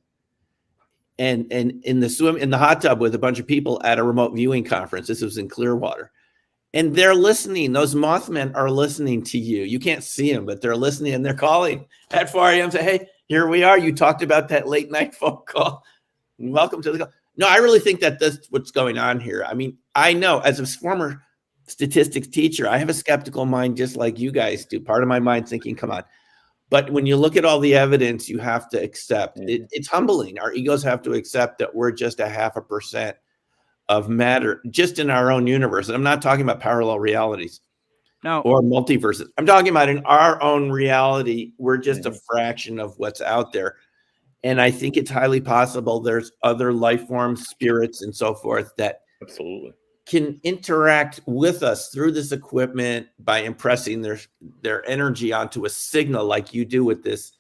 and in the hot tub with a bunch of people at a remote viewing conference. This was in Clearwater. And they're listening. Those Mothmen are listening to you. You can't see them, but they're listening and they're calling at 4 a.m. Say, hey, here we are. You talked about that late night phone call. Welcome to the call. No, I really think that that's what's going on here. I mean, I know as a former statistics teacher, I have a skeptical mind just like you guys do. Part of my mind thinking, come on. But when you look at all the evidence, you have to accept it's humbling. Our egos have to accept that we're just 0.5% of matter just in our own universe. And I'm not talking about parallel realities or multiverses. I'm talking about in our own reality, we're just a fraction of what's out there. And I think it's highly possible there's other life forms, spirits, and so forth that absolutely can interact with us through this equipment by impressing their energy onto a signal like you do with this.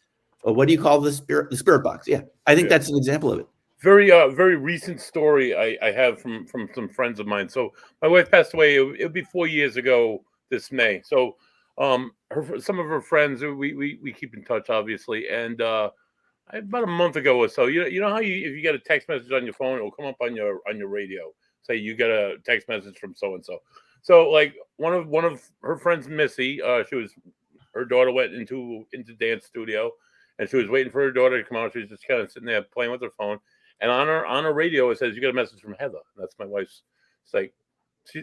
What do you call the spirit box? Yeah, I think that's an example of it. Very recent story I have from some friends of mine. So my wife passed away. It'll be 4 years ago this May. So some of her friends, we keep in touch, obviously. And about a month ago or so, you know how if you get a text message on your phone, it will come up on your radio. Say you got a text message from so and so. So like one of her friends, Missy, her daughter went into dance studio, and she was waiting for her daughter to come out. She was just kind of sitting there playing with her phone, and on her radio it says, "You got a message from Heather." That's my wife's. It's like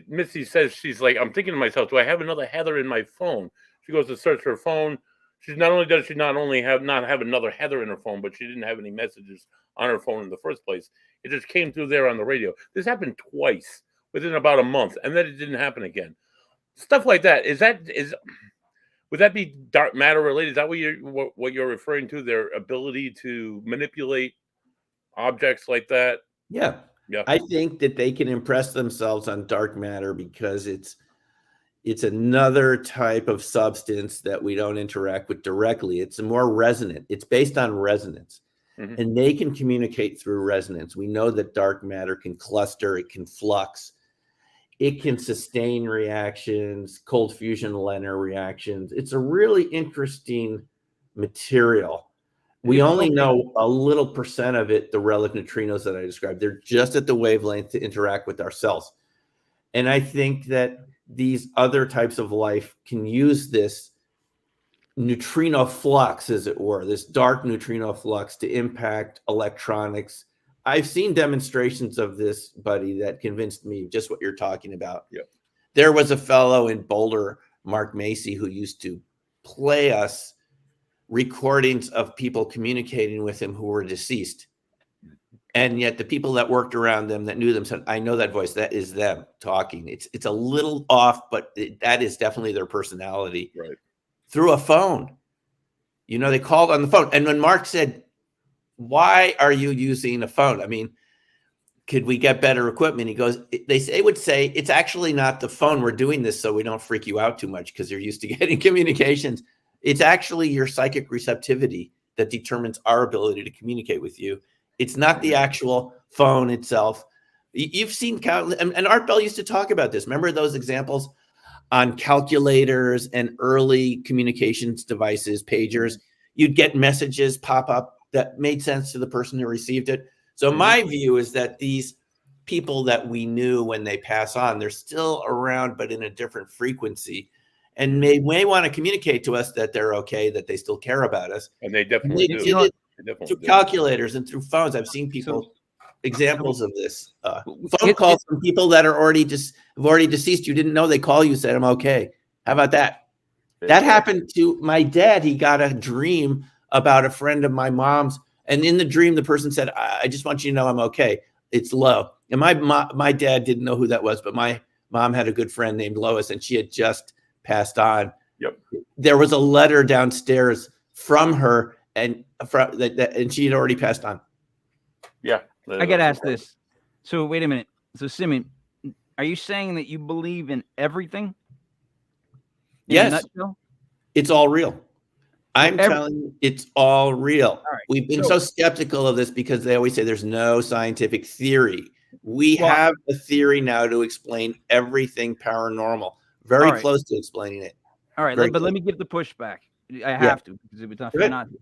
Missy says, she's like, I'm thinking to myself, do I have another Heather in my phone? She goes to search her phone. Does she not only have another Heather in her phone, but she didn't have any messages on her phone in the first place. It just came through there on the radio. This happened twice within about a month, and then it didn't happen again. Stuff like that. Would that be dark matter related? Is that what you're referring to? Their ability to manipulate objects like that? Yeah. Yeah. I think that they can impress themselves on dark matter because it's another type of substance that we don't interact with directly. It's more resonant. It's based on resonance. Mm-hmm. And they can communicate through resonance. We know that dark matter can cluster, it can flux, it can sustain reactions, cold fusion Leonard reactions. It's a really interesting material. We only know a little percent of it, the relic neutrinos that I described. They're just at the wavelength to interact with ourselves. And I think that these other types of life can use this neutrino flux, as it were, this dark neutrino flux to impact electronics. I've seen demonstrations of this, buddy, that convinced me just what you're talking about. Yep. There was a fellow in Boulder, Mark Macy, who used to play us recordings of people communicating with him who were deceased. And yet the people that worked around them that knew them said, I know that voice. That is them talking. It's a little off, but that is definitely their personality. Right. Through a phone. You know, they called on the phone. And when Mark said, why are you using a phone? I mean, could we get better equipment? He goes, they would say, it's actually not the phone. We're doing this so we don't freak you out too much because you're used to getting communications. It's actually your psychic receptivity that determines our ability to communicate with you. It's not the actual phone itself. You've seen countless, and Art Bell used to talk about this. Remember those examples on calculators and early communications devices, pagers? You'd get messages pop up that made sense to the person who received it. So my view is that these people that we knew when they pass on, they're still around, but in a different frequency. And may want to communicate to us that they're okay, that they still care about us. And they definitely do. Through calculators and through phones. I've seen people, examples of this. Phone calls from people that are already deceased. You didn't know they call you, said, I'm okay. How about that? That happened to my dad. He got a dream about a friend of my mom's. And in the dream, the person said, I just want you to know I'm okay. It's Lo. And my dad didn't know who that was, but my mom had a good friend named Lois, and she had just passed on. Yep. There was a letter downstairs from her, and she had already passed on. Yeah. I got to ask this. So wait a minute. So Simeon, are you saying that you believe in everything? Yes. It's all real. I'm telling you, it's all real. All right. We've been so skeptical of this because they always say there's no scientific theory. We have a theory now to explain everything paranormal. Very close to explaining it. All right, but let me give the pushback. I have to, because it's not not to.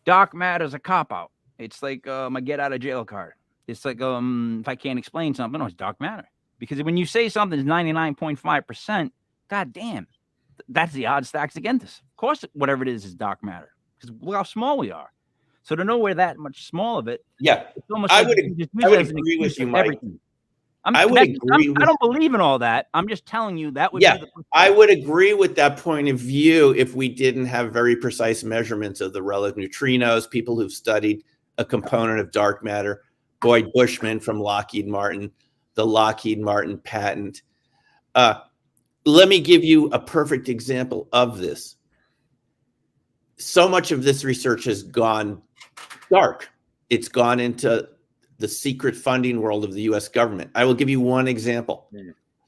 Dark matter's a cop-out. It's like my get-out-of-jail card. It's like if I can't explain something, it's dark matter. Because when you say something's 99.5%, god damn, that's the odds stacked against us. Of course, whatever it is dark matter. Because look how small we are. So to know we're that much small of it, it's almost I like would agree with you, Mike. Everything. I don't believe in all that. I'm just telling you that would be I would agree with that point of view if we didn't have very precise measurements of the relic neutrinos, people who've studied a component of dark matter, Boyd Bushman from Lockheed Martin, the Lockheed Martin patent. Let me give you a perfect example of this. So much of this research has gone dark. It's gone into the secret funding world of the US government. I will give you one example.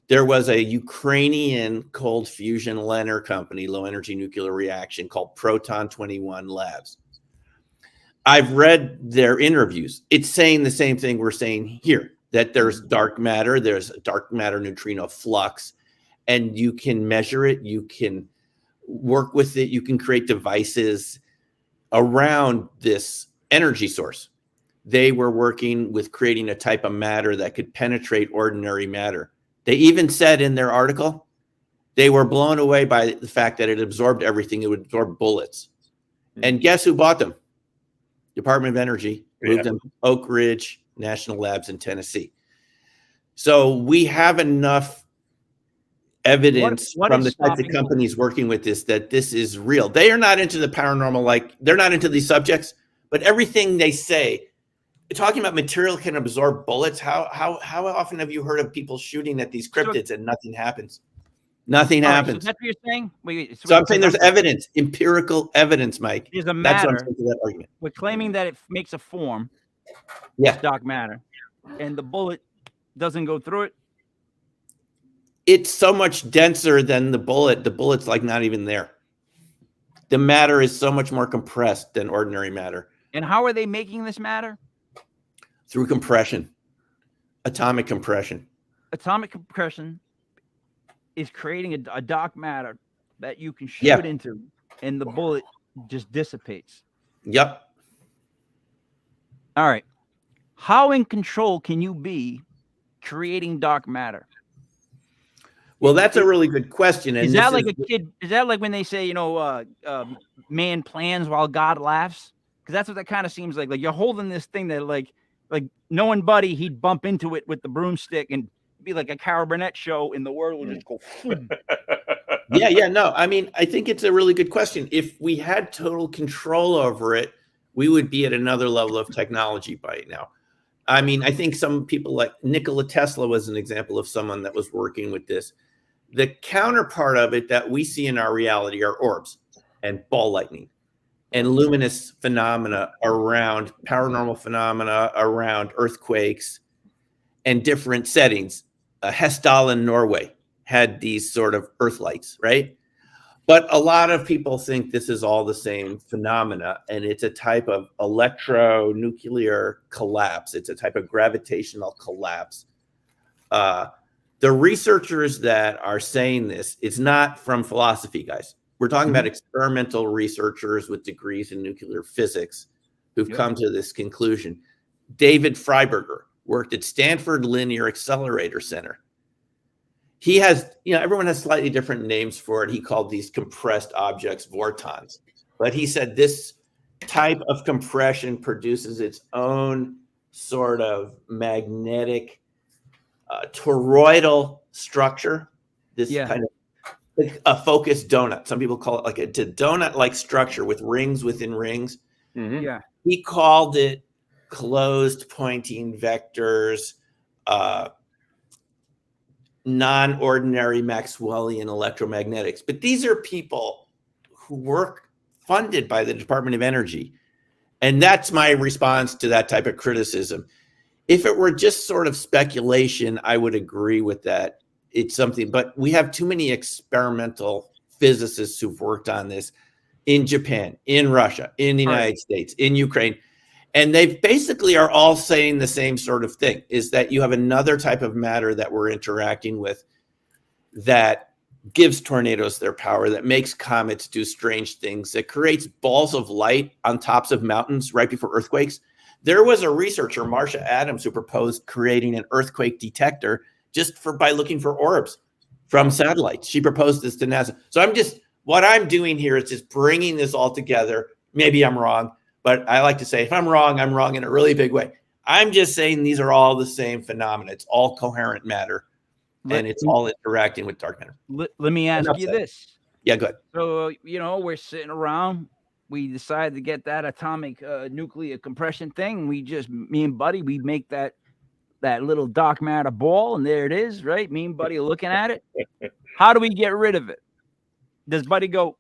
There was a Ukrainian cold fusion Leonard company, low energy nuclear reaction, called Proton 21 Labs. I've read their interviews. It's saying the same thing we're saying here, that there's dark matter, there's dark matter neutrino flux, and you can measure it, you can work with it, you can create devices around this energy source. They were working with creating a type of matter that could penetrate ordinary matter. They even said in their article, they were blown away by the fact that it absorbed everything. It would absorb bullets. And guess who bought them? Department of Energy, moved them to Oak Ridge National Labs in Tennessee. So we have enough evidence What from is the types of stopping- companies working with this that this is real. They are not into the paranormal, like they're not into these subjects, but everything they say, talking about material can absorb bullets. How often have you heard of people shooting at these cryptids and nothing happens? Nothing All right, happens. so that's what you're saying? So I'm saying there's evidence, empirical evidence, Mike. There's a That's what I'm matter. saying to that argument. We're claiming that it makes a form, Yeah. dark matter, and the bullet doesn't go through it. It's so much denser than the bullet. The bullet's like not even there. The matter is so much more compressed than ordinary matter. And how are they making this matter? Through compression, atomic compression. Atomic compression is creating a dark matter that you can shoot into, and the bullet just dissipates. Yep. All right. How in control can you be creating dark matter? Well, that's a really good question. And Is that like a kid? Is that like when they say, man plans while God laughs? Because that's what that kind of seems like. Like you're holding this thing that like knowing Buddy, he'd bump into it with the broomstick and be like a Carol Burnett show, and the world will just go. No. I mean, I think it's a really good question. If we had total control over it, we would be at another level of technology by now. I mean, I think some people like Nikola Tesla was an example of someone that was working with this. The counterpart of it that we see in our reality are orbs and ball lightning and luminous phenomena around paranormal phenomena, around earthquakes and different settings. Hesdal in Norway had these sort of earth lights, right? But a lot of people think this is all the same phenomena, and it's a type of electronuclear collapse. It's a type of gravitational collapse. The researchers that are saying this, it's not from philosophy, guys. We're talking about experimental researchers with degrees in nuclear physics who've come to this conclusion. David Freiberger worked at Stanford Linear Accelerator Center. He has, everyone has slightly different names for it. He called these compressed objects vortons. But he said this type of compression produces its own sort of magnetic toroidal structure. This kind of like a focused donut. Some people call it like a donut-like structure with rings within rings. Yeah. He called it closed pointing vectors, non-ordinary Maxwellian electromagnetics. But these are people who work funded by the Department of Energy. And that's my response to that type of criticism. If it were just sort of speculation, I would agree with that. It's something, but we have too many experimental physicists who've worked on this in Japan, in Russia, in the United States, in Ukraine. And they basically are all saying the same sort of thing, is that you have another type of matter that we're interacting with that gives tornadoes their power, that makes comets do strange things, that creates balls of light on tops of mountains right before earthquakes. There was a researcher, Marsha Adams, who proposed creating an earthquake detector just by looking for orbs from satellites. She proposed this to NASA. So what I'm doing here is just bringing this all together. Maybe I'm wrong, but I like to say if I'm wrong in a really big way. I'm just saying these are all the same phenomena. It's all coherent matter, and it's all interacting with dark matter. Let me ask you this. Yeah, go ahead. So, we're sitting around. We decided to get that atomic nuclear compression thing. Me and Buddy, we make that little dark matter ball, and there it is, right? Me and Buddy are looking at it. How do we get rid of it? Does Buddy go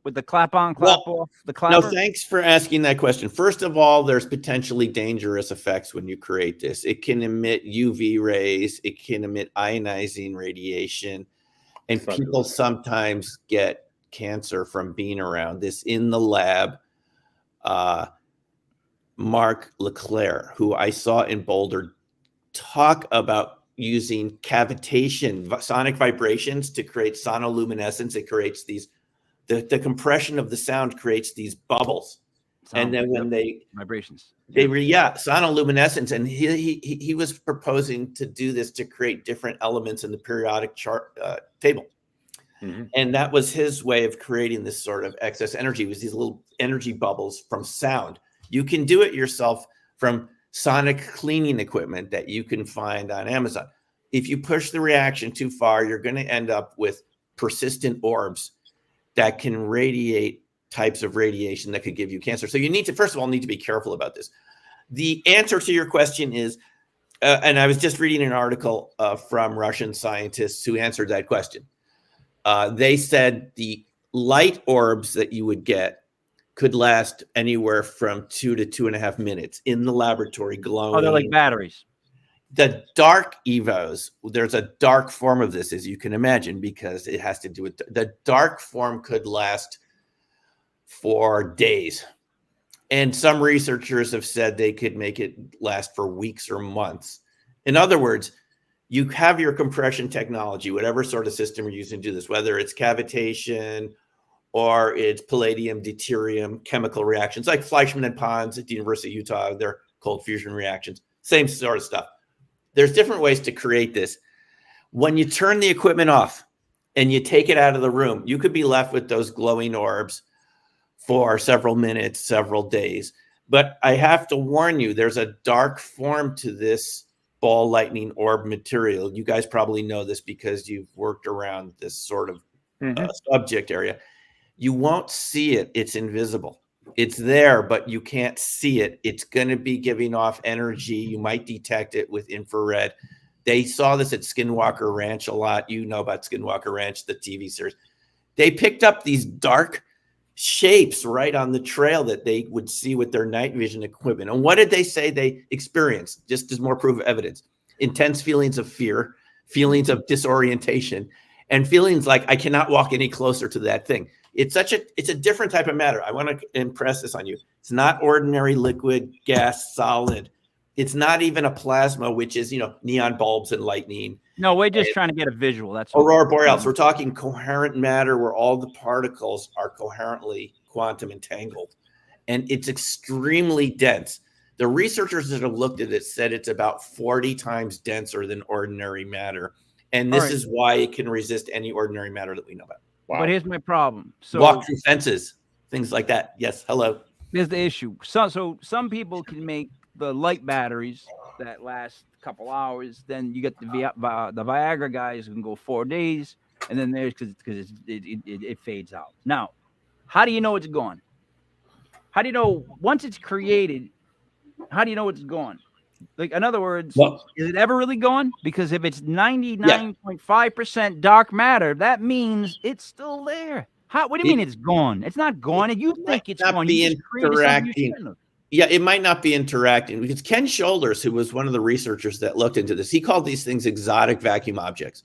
with the clap on, clap off, the clapper? No, thanks for asking that question. First of all, there's potentially dangerous effects when you create this. It can emit UV rays. It can emit ionizing radiation. And people sometimes get cancer from being around this. In the lab, Mark Leclerc, who I saw in Boulder, talk about using cavitation, sonic vibrations to create sonoluminescence. It creates these, the compression of the sound creates these bubbles. And then when they vibrations, sonoluminescence, and he was proposing to do this to create different elements in the periodic chart table. And that was his way of creating this sort of excess energy, was these little energy bubbles from sound. You can do it yourself from sonic cleaning equipment that you can find on Amazon. If you push the reaction too far, you're going to end up with persistent orbs that can radiate types of radiation that could give you cancer. So you need to, first of all, need to be careful about this. The answer to your question is, and I was just reading an article from Russian scientists who answered that question. They said the light orbs that you would get could last anywhere from 2 to 2.5 minutes in the laboratory, glowing. Oh, they're like batteries. The dark EVOs, there's a dark form of this, as you can imagine, because it has to do with the dark form could last for days. And some researchers have said they could make it last for weeks or months. In other words, you have your compression technology, whatever sort of system you're using to do this, whether it's cavitation or it's palladium, deuterium, chemical reactions, like Fleischmann and Pons at the University of Utah, their cold fusion reactions, same sort of stuff. There's different ways to create this. When you turn the equipment off and you take it out of the room, you could be left with those glowing orbs for several minutes, several days. But I have to warn you, there's a dark form to this ball lightning orb material. You guys probably know this because you've worked around this sort of subject area. You won't see it. It's invisible. It's there, but you can't see it. It's going to be giving off energy. You might detect it with infrared. They saw this at Skinwalker Ranch a lot. You know about Skinwalker Ranch, the TV series. They picked up these dark shapes right on the trail that they would see with their night vision equipment. And what did they say they experienced? Just as more proof of evidence. Intense feelings of fear, feelings of disorientation, and feelings like I cannot walk any closer to that thing. It's a different type of matter. I want to impress this on you. It's not ordinary liquid, gas, solid. It's not even a plasma, which is, neon bulbs and lightning. No, we're just trying to get a visual. That's Aurora Borealis. We're talking coherent matter where all the particles are coherently quantum entangled. And it's extremely dense. The researchers that have looked at it said it's about 40 times denser than ordinary matter. And this is why it can resist any ordinary matter that we know about. Wow. But here's my problem. So walk through fences, things like that. Yes. Hello. Here's the issue. So some people can make the light batteries that last a couple hours. Then you get the Viagra guys who can go 4 days, and then there's because it fades out. Now, how do you know it's gone? How do you know once it's created? How do you know it's gone? Like, in other words, is it ever really gone? Because if it's 99.5% dark matter, that means it's still there. What do you mean it's gone? It's not gone. And you think it's gone. Be interacting. Yeah, it might not be interacting, because Ken Shoulders, who was one of the researchers that looked into this, he called these things exotic vacuum objects.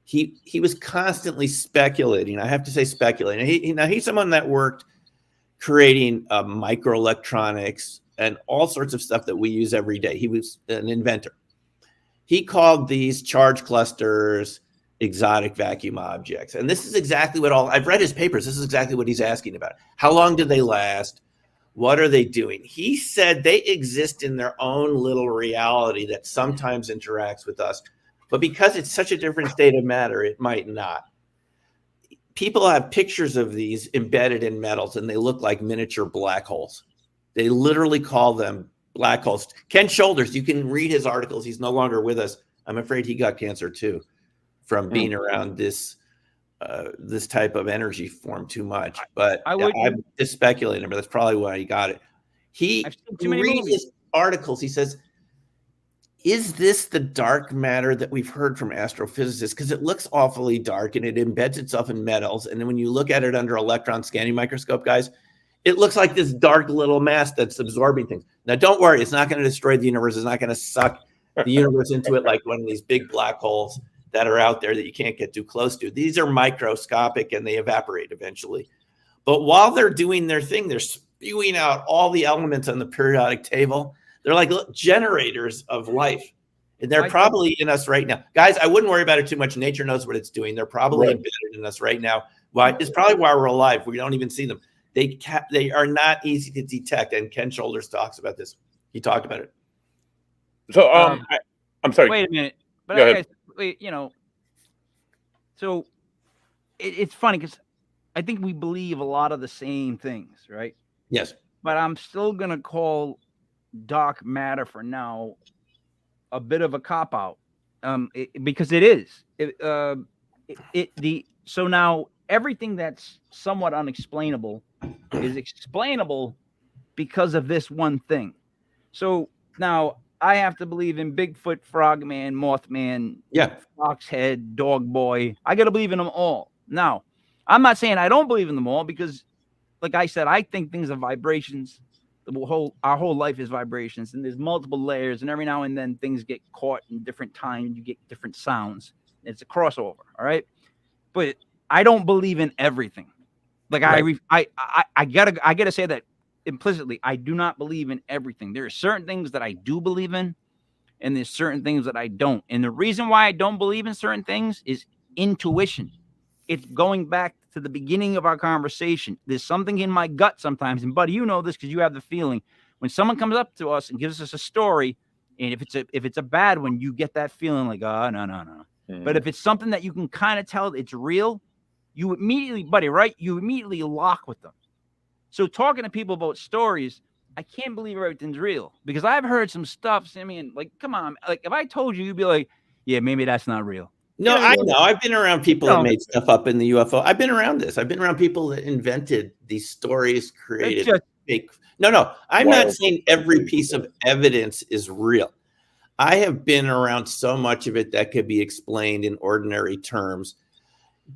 He was constantly speculating. I have to say speculating. He's someone that worked creating microelectronics and all sorts of stuff that we use every day. He was an inventor. He called these charge clusters exotic vacuum objects. And this is exactly what I've read his papers. This is exactly what he's asking about. How long do they last? What are they doing? He said they exist in their own little reality that sometimes interacts with us. But because it's such a different state of matter, it might not. People have pictures of these embedded in metals, and they look like miniature black holes. They literally call them black holes. Ken Shoulders, you can read his articles. He's no longer with us. I'm afraid he got cancer too from being around this type of energy form too much. But I'm just speculating, but that's probably why he got it. You read his articles. He says, is this the dark matter that we've heard from astrophysicists? Because it looks awfully dark and it embeds itself in metals. And then when you look at it under electron scanning microscope, guys, it looks like this dark little mass that's absorbing things. Now, don't worry. It's not going to destroy the universe. It's not going to suck the universe into it like one of these big black holes that are out there that you can't get too close to. These are microscopic and they evaporate eventually. But while they're doing their thing, they're spewing out all the elements on the periodic table. They're like generators of life. And they're probably in us right now. Guys, I wouldn't worry about it too much. Nature knows what it's doing. They're probably embedded in us right now. It's probably why we're alive. We don't even see them. They are not easy to detect. And Ken Shoulders talks about this. He talked about it. So I'm sorry. Wait a minute, but Go I ahead. guess, wait, so it's funny because I think we believe a lot of the same things, right? Yes. But I'm still gonna call dark matter for now a bit of a cop out, because it is. So now everything that's somewhat unexplainable is explainable because of this one thing. So now I have to believe in Bigfoot, Frogman, Mothman, Foxhead, Dog Boy. I got to believe in them all. Now, I'm not saying I don't believe in them all because, like I said, I think things are vibrations. Our whole life is vibrations, and there's multiple layers, and every now and then things get caught in different times. You get different sounds. It's a crossover, all right? But I don't believe in everything. Like I gotta say that implicitly. I do not believe in everything. There are certain things that I do believe in, and there's certain things that I don't. And the reason why I don't believe in certain things is intuition. It's going back to the beginning of our conversation. There's something in my gut sometimes, and buddy, you know this because you have the feeling when someone comes up to us and gives us a story, and if it's a bad one, you get that feeling like, oh, no. Mm-hmm. But if it's something that you can kind of tell it's real, you immediately, buddy, right? You immediately lock with them. So talking to people about stories, I can't believe everything's real because I've heard some stuff, Simeon, like, come on. Like, if I told you, you'd be like, yeah, maybe that's not real. No, I know. I've been around people that made stuff up in the UFO. I've been around this. I've been around people that invented these stories, created fake. No. I'm not saying every piece of evidence is real. I have been around so much of it that could be explained in ordinary terms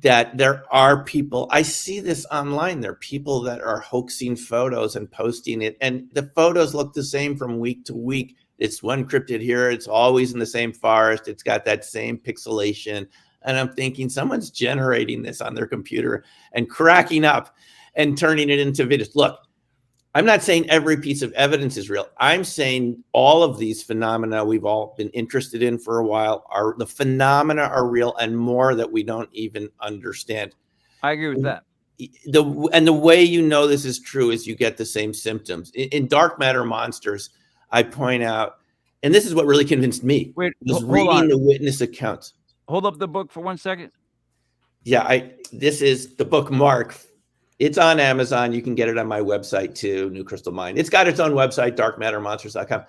that there are people, I see this online. There are people that are hoaxing photos and posting it. And the photos look the same from week to week. It's one cryptid here. It's always in the same forest. It's got that same pixelation. And I'm thinking someone's generating this on their computer and cracking up and turning it into videos. Look, I'm not saying every piece of evidence is real. I'm saying all of these phenomena we've all been interested in for a while the phenomena are real and more that we don't even understand. I agree with that. The way you know this is true is you get the same symptoms. In Dark Matter Monsters, I point out, and this is what really convinced me, was reading the witness accounts. Hold up the book for 1 second. Yeah, this is the book Mark. It's on Amazon. You can get it on my website too, New Crystal Mind. It's got its own website, darkmattermonsters.com.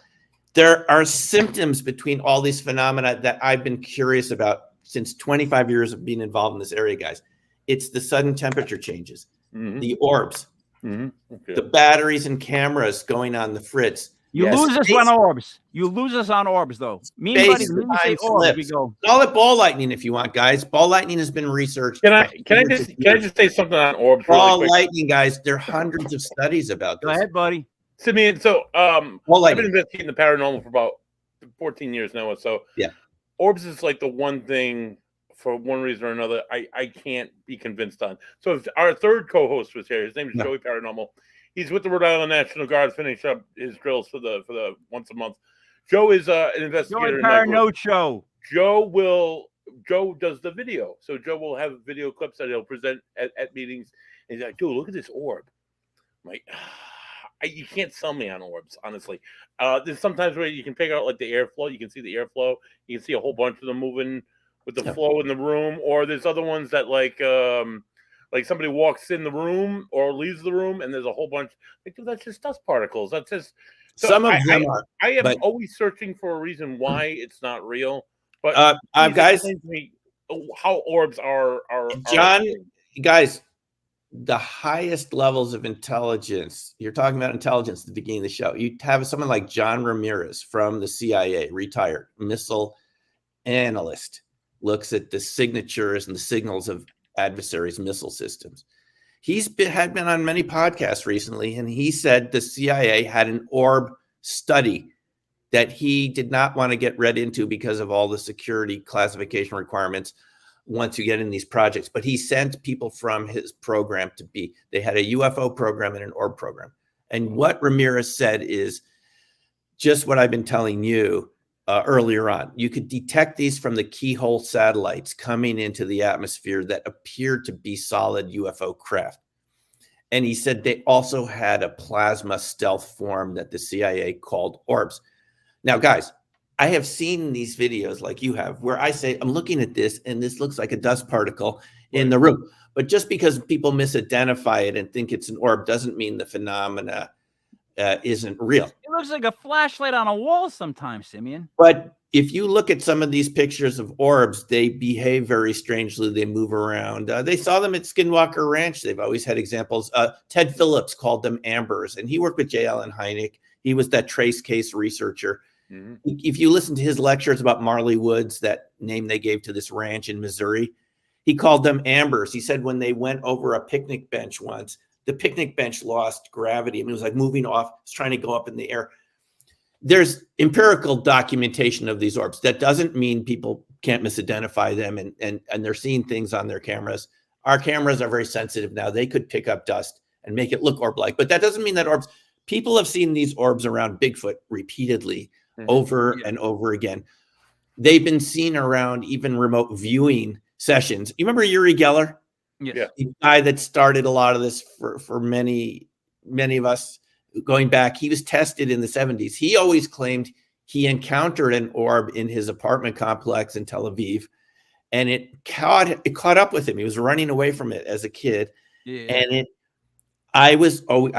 There are symptoms between all these phenomena that I've been curious about since 25 years of being involved in this area, guys. It's the sudden temperature changes, the orbs, the batteries and cameras going on the fritz. You lose us on orbs. You lose us on orbs, though. Me and buddy, when we say orbs, we go. Call it ball lightning if you want, guys. Ball lightning has been researched. Can I just say something on orbs? Ball lightning, guys. There are hundreds of studies about this. Go ahead, buddy. Simeon, so I've been investigating the paranormal for about 14 years now. So yeah, orbs is like the one thing for one reason or another I can't be convinced on. So if our third co-host was here, his name is Joey Paranormal. He's with the Rhode Island National Guard, finish up his drills for the once a month. Joe is an investigator. Joey Paranoid Show. Joe does the video. So Joe will have video clips that he'll present at meetings. And he's like, dude, look at this orb. I'm like, you can't sell me on orbs, honestly. There's sometimes where you can pick out like the airflow. You can see the airflow. You can see a whole bunch of them moving with the flow in the room. Or there's other ones that like somebody walks in the room or leaves the room and there's a whole bunch. Like, dude, that's just dust particles. That's just some of them are. I am always searching for a reason why it's not real. But guys, me how orbs are John, guys, the highest levels of intelligence. You're talking about intelligence at the beginning of the show. You have someone like John Ramirez from the CIA, retired missile analyst, looks at the signatures and the signals of adversaries' missile systems. Had been on many podcasts recently, and he said the CIA had an orb study that he did not want to get read into because of all the security classification requirements once you get in these projects. But he sent people from his program they had a UFO program and an orb program. And what Ramirez said is just what I've been telling you earlier on. You could detect these from the keyhole satellites coming into the atmosphere that appeared to be solid UFO craft. And he said they also had a plasma stealth form that the CIA called orbs. Now, guys, I have seen these videos like you have where I say, I'm looking at this and this looks like a dust particle in the room. But just because people misidentify it and think it's an orb doesn't mean the phenomena isn't real. It looks like a flashlight on a wall sometimes, Simeon. But if you look at some of these pictures of orbs, they behave very strangely. They move around. They saw them at Skinwalker Ranch. They've always had examples. Ted Phillips called them ambers, and he worked with J. Allen Hynek. He was that trace case researcher. Mm-hmm. If you listen to his lectures about Marley Woods, that name they gave to this ranch in Missouri, he called them ambers. He said when they went over a picnic bench once, the picnic bench lost gravity. I mean, it was like moving off. It's trying to go up in the air. There's empirical documentation of these orbs. That doesn't mean people can't misidentify them and they're seeing things on their cameras. Our cameras are very sensitive now. They could pick up dust and make it look orb-like, but that doesn't mean that orbs, people have seen these orbs around Bigfoot repeatedly over and over again. They've been seen around even remote viewing sessions. You remember Uri Geller? Yes. The guy that started a lot of this for many of us going back. He was tested in the 70s. He always claimed he encountered an orb in his apartment complex in Tel Aviv, and it caught up with him. He was running away from it as a kid. Yeah. And I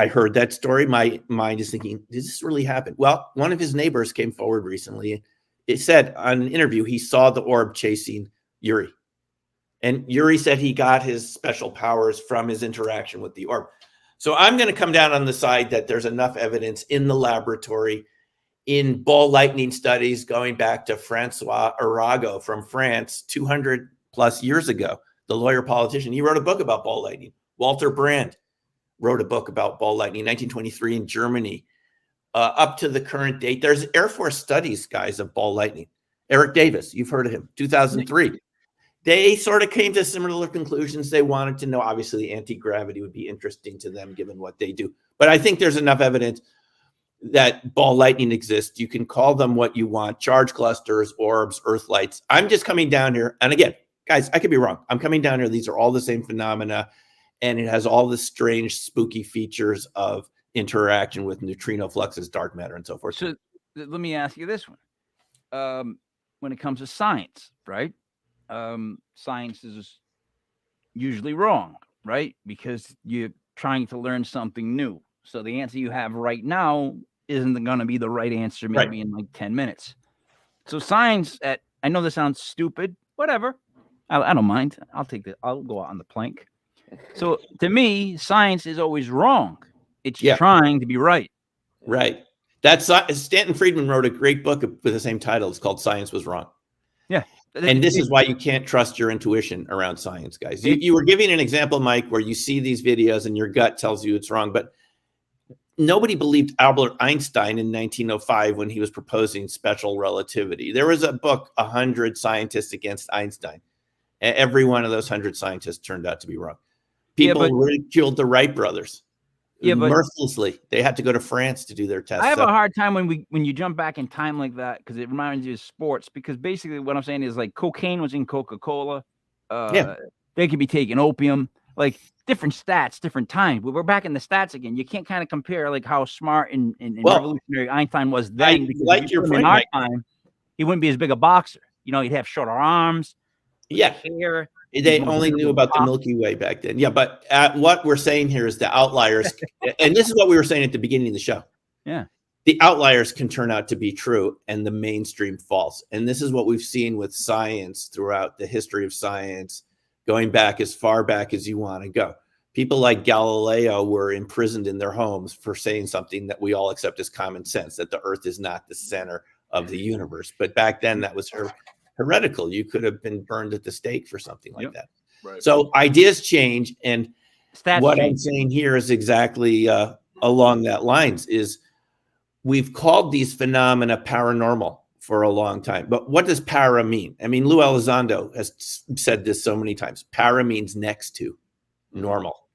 heard that story. My mind is thinking, did this really happen? Well, one of his neighbors came forward recently. It said on an interview, he saw the orb chasing Uri. And Uri said he got his special powers from his interaction with the orb. So I'm going to come down on the side that there's enough evidence in the laboratory, in ball lightning studies going back to Francois Arago from France 200 plus years ago, the lawyer politician. He wrote a book about ball lightning. Walter Brand wrote a book about ball lightning, 1923 in Germany. Up to the current date, there's Air Force studies, guys, of ball lightning. Eric Davis, you've heard of him, 2003. They sort of came to similar conclusions. They wanted to know, obviously, the anti-gravity would be interesting to them given what they do. But I think there's enough evidence that ball lightning exists. You can call them what you want, charge clusters, orbs, earth lights. I'm just coming down here. And again, guys, I could be wrong. I'm coming down here. These are all the same phenomena. And it has all the strange, spooky features of interaction with neutrino fluxes, dark matter, and so forth. So let me ask you this one. When it comes to science, right? Science is usually wrong, right? Because you're trying to learn something new. So the answer you have right now isn't going to be the right answer maybe in like 10 minutes. So science, I know this sounds stupid, whatever. I don't mind. I'll take that. I'll go out on the plank. So to me, science is always wrong. It's trying to be right. Right. That's Stanton Friedman wrote a great book with the same title. It's called Science Was Wrong. Yeah. And this is why you can't trust your intuition around science, guys. You were giving an example, Mike, where you see these videos and your gut tells you it's wrong. But nobody believed Albert Einstein in 1905 when he was proposing special relativity. There was a book, 100 Scientists Against Einstein. Every one of those 100 scientists turned out to be wrong. People ridiculed the Wright brothers. Mercilessly. They had to go to France to do their tests. I have a hard time when you jump back in time like that, because it reminds you of sports. Because basically what I'm saying is like cocaine was in Coca-Cola. They could be taking opium, like different stats, different times. We're back in the stats again. You can't kind of compare like how smart and revolutionary Einstein was then. Because like your point, our time, he wouldn't be as big a boxer. You know, he'd have shorter arms. Hair. They only knew about the Milky Way back then. Yeah, but what we're saying here is the outliers, and this is what we were saying at the beginning of the show. Yeah. The outliers can turn out to be true and the mainstream false. And this is what we've seen with science throughout the history of science, going back as far back as you want to go. People like Galileo were imprisoned in their homes for saying something that we all accept as common sense, that the earth is not the center of the universe. But back then that was heretical. You could have been burned at the stake for something like that. Right. So ideas change. And what I'm saying here is exactly along that lines is we've called these phenomena paranormal for a long time. But what does para mean? I mean, Lou Elizondo has said this so many times. Para means next to normal.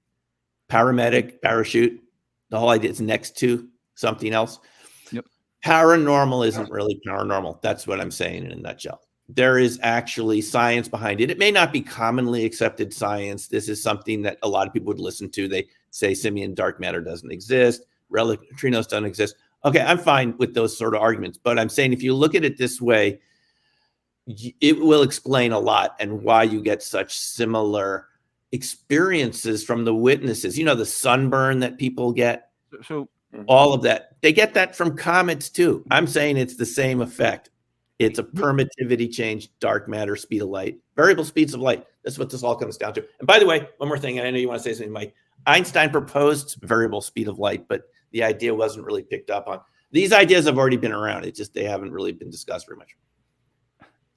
Paramedic, parachute, the whole idea is next to something else. Yep. Paranormal isn't really paranormal. That's what I'm saying in a nutshell. There is actually science behind it. It may not be commonly accepted science. This is something that a lot of people would listen to. They say Simeon dark matter doesn't exist, relative neutrinos don't exist. Okay, I'm fine with those sort of arguments, but I'm saying if you look at it this way, it will explain a lot and why you get such similar experiences from the witnesses. You know, the sunburn that people get, So all of that. They get that from comets too. I'm saying it's the same effect. It's a permittivity change, dark matter, speed of light, variable speeds of light. That's what this all comes down to. And by the way, one more thing, and I know you want to say something, Mike. Einstein proposed variable speed of light, but the idea wasn't really picked up on. These ideas have already been around. It's just they haven't really been discussed very much.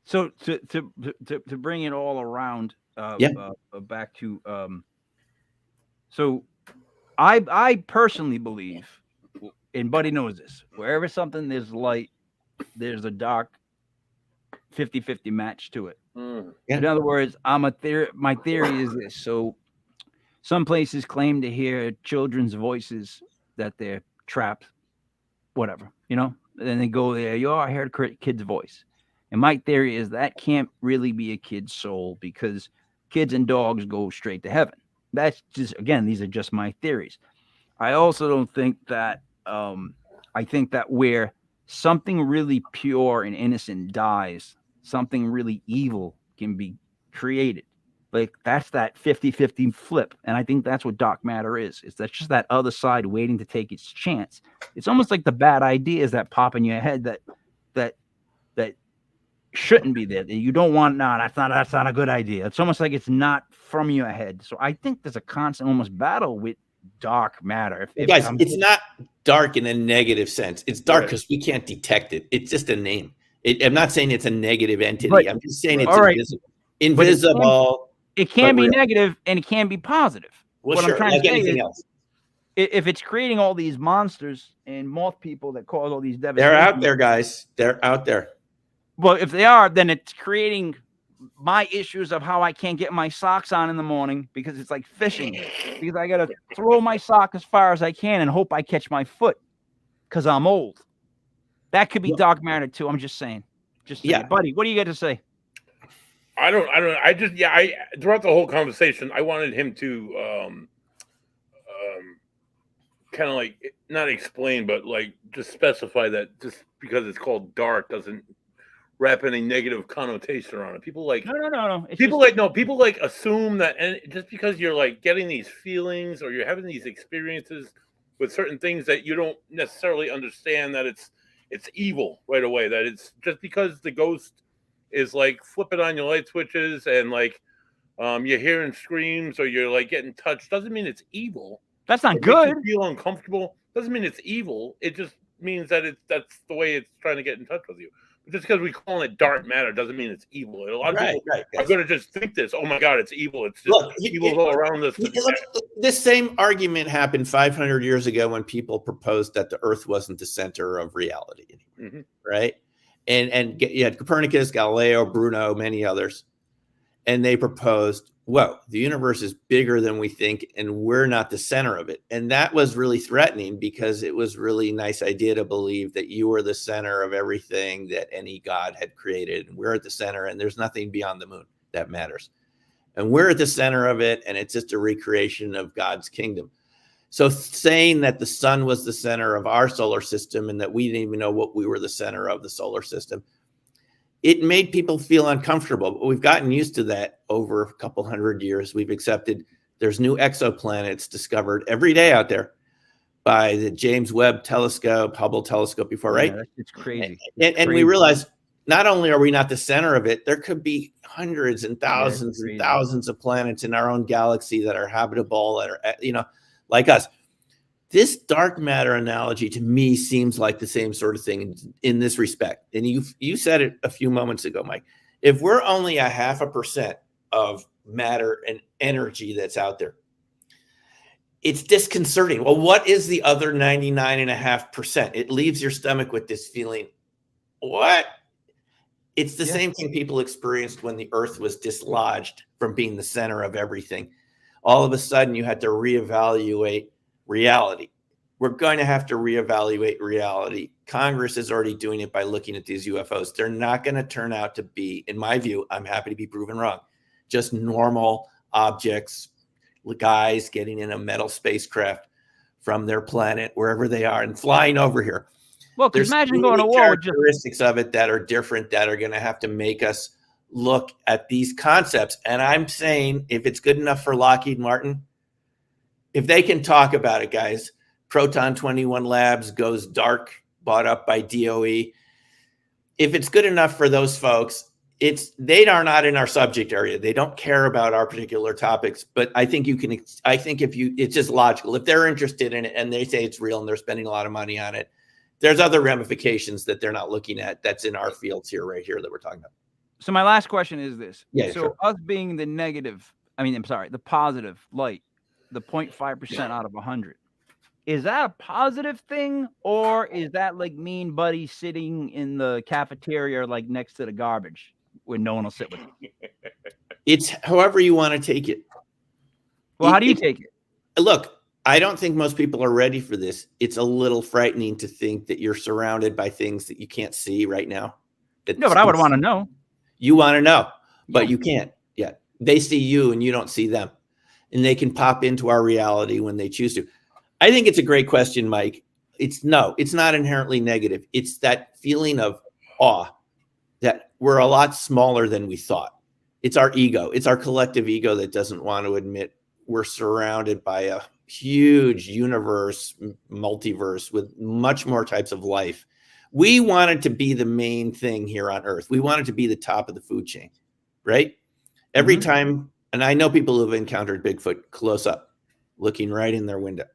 So to bring it all around, back to so I personally believe, and Buddy knows this, wherever something there's light, there's a dark 50-50 match to it. Yeah. In other words, my theory is this. So some places claim to hear children's voices, that they're trapped, whatever, you know, and then they go there, I heard a kid's voice. And my theory is that can't really be a kid's soul, because kids and dogs go straight to heaven. That's just, again, these are just my theories. I also don't think that, I think that where something really pure and innocent dies, something really evil can be created. Like, that's that 50-50 flip. And I think that's what dark matter is. That's just that other side waiting to take its chance. It's almost like the bad ideas that pop in your head that shouldn't be there. You don't want, that's not a good idea. It's almost like it's not from your head. So I think there's a constant almost battle with dark matter. Guys, it's not dark in a negative sense. It's dark because we can't detect it. It's just a name. I'm not saying it's a negative entity. But, I'm just saying it's right. invisible. It can be negative and it can be positive. Well, what sure, I'm trying like to say anything is, else. If it's creating all these monsters and moth people that cause all these devastations, They're out there, guys. They're out there. Well, if they are, then it's creating my issues of how I can't get my socks on in the morning, because it's like fishing, because I got to throw my sock as far as I can and hope I catch my foot because I'm old. That could be dark matter too. I'm just saying. Buddy, what do you got to say? I don't. I throughout the whole conversation, I wanted him to kind of like not explain, but like just specify that just because it's called dark doesn't wrap any negative connotation around it. People like no. People like assume that, and just because you're like getting these feelings or you're having these experiences with certain things, that you don't necessarily understand that it's evil right away. That it's just because the ghost is like flipping on your light switches and like you're hearing screams or you're like getting touched doesn't mean it's evil. That's not good. You feel uncomfortable doesn't mean it's evil. It just means that that's the way it's trying to get in touch with you. Just because we call it dark matter doesn't mean it's evil. A lot of people are going to just think this. Oh my God, it's evil. It's just evil all around us. This same argument happened 500 years ago when people proposed that the Earth wasn't the center of reality anymore, right? And you had Copernicus, Galileo, Bruno, many others, and they proposed, whoa, the universe is bigger than we think, and we're not the center of it. And that was really threatening, because it was really a nice idea to believe that you were the center of everything that any god had created. And we're at the center, and there's nothing beyond the moon that matters. And we're at the center of it, and it's just a recreation of God's kingdom. So saying that the sun was the center of our solar system and that we didn't even know what we were the center of the solar system, it made people feel uncomfortable. But we've gotten used to that over a couple hundred years. We've accepted there's new exoplanets discovered every day out there by the James Webb Telescope, Hubble Telescope before, right? Yeah, it's crazy. And we realize not only are we not the center of it, there could be hundreds and thousands and thousands of planets in our own galaxy that are habitable, that are, like us. This dark matter analogy to me seems like the same sort of thing in this respect. And you said it a few moments ago, Mike. If we're only 0.5% of matter and energy that's out there, it's disconcerting. Well, what is the other 99.5%? It leaves your stomach with this feeling, what? It's the same thing people experienced when the Earth was dislodged from being the center of everything. All of a sudden, you had to reevaluate reality. We're going to have to reevaluate reality. Congress is already doing it by looking at these UFOs. They're not going to turn out to be, in my view, I'm happy to be proven wrong, just normal objects guys getting in a metal spacecraft from their planet, wherever they are, and flying over here. Well, because There's imagine so going to many war with just characteristics of it that are different that are going to have to make us look at these concepts. And I'm saying, if it's good enough for Lockheed Martin, if they can talk about it, guys, Proton 21 Labs goes dark, bought up by DOE. If it's good enough for those folks, they are not in our subject area. They don't care about our particular topics. But I think it's just logical. If they're interested in it and they say it's real and they're spending a lot of money on it, there's other ramifications that they're not looking at. That's in our fields here, right here, that we're talking about. So my last question is this. Yeah, so sure. us being the positive light, the 0.5% out of 100, is that a positive thing, or is that like me and Buddy sitting in the cafeteria, like next to the garbage, where no one will sit with him? It's however you want to take it. Well, how do you take it? Look, I don't think most people are ready for this. It's a little frightening to think that you're surrounded by things that you can't see right now. No, but I would want to know. You want to know, but you can't yet. They see you and you don't see them. And they can pop into our reality when they choose to. I think it's a great question, Mike. It's not inherently negative. It's that feeling of awe that we're a lot smaller than we thought. It's our ego. It's our collective ego that doesn't want to admit we're surrounded by a huge universe, multiverse with much more types of life. We wanted to be the main thing here on Earth. We wanted to be the top of the food chain, right? Every time, and I know people who have encountered Bigfoot close up, looking right in their window.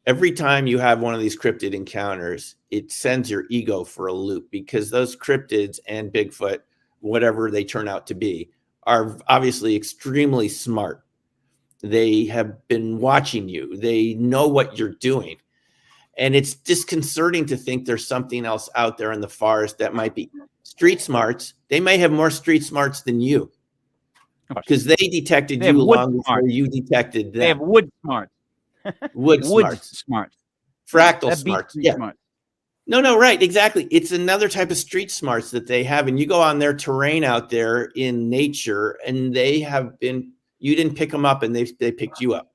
Every time you have one of these cryptid encounters, it sends your ego for a loop, because those cryptids and Bigfoot, whatever they turn out to be, are obviously extremely smart. They have been watching you. They know what you're doing. And it's disconcerting to think there's something else out there in the forest that might be street smarts. They may have more street smarts than you, because they detected you long before you detected them. They have wood smarts. Wood smarts. Fractal smarts. Yeah. Smarts. No, right. Exactly. It's another type of street smarts that they have. And you go on their terrain out there in nature, and you didn't pick them up, and they picked you up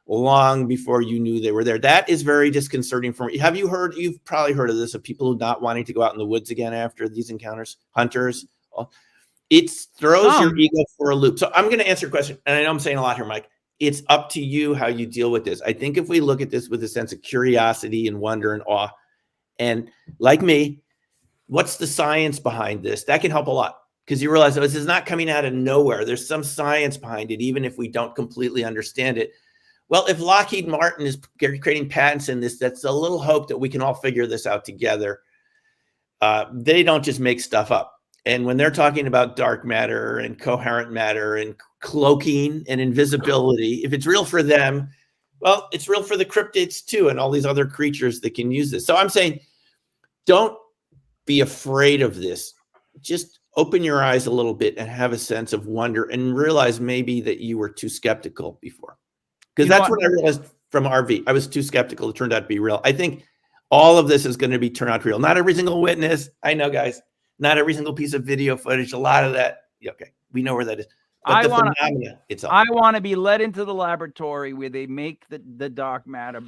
long before you knew they were there. That is very disconcerting for me. You've probably heard of this, of people who not wanting to go out in the woods again after these encounters, hunters. It throws your ego for a loop. So I'm going to answer your question. And I know I'm saying a lot here, Mike. It's up to you how you deal with this. I think if we look at this with a sense of curiosity and wonder and awe, and like me, what's the science behind this? That can help a lot, because you realize this is not coming out of nowhere. There's some science behind it, even if we don't completely understand it. Well, if Lockheed Martin is creating patents in this, that's a little hope that we can all figure this out together. They don't just make stuff up. And when they're talking about dark matter and coherent matter and cloaking and invisibility, if it's real for them, well, it's real for the cryptids too, and all these other creatures that can use this. So I'm saying, don't be afraid of this. Just open your eyes a little bit and have a sense of wonder, and realize maybe that you were too skeptical before. Because that's what I realized from RV. I was too skeptical. It turned out to be real. I think all of this is going to be turned out real. Not every single witness. I know, guys. Not every single piece of video footage. A lot of that. Yeah, okay. We know where that is. But the phenomena itself. I want to be led into the laboratory where they make the dark matter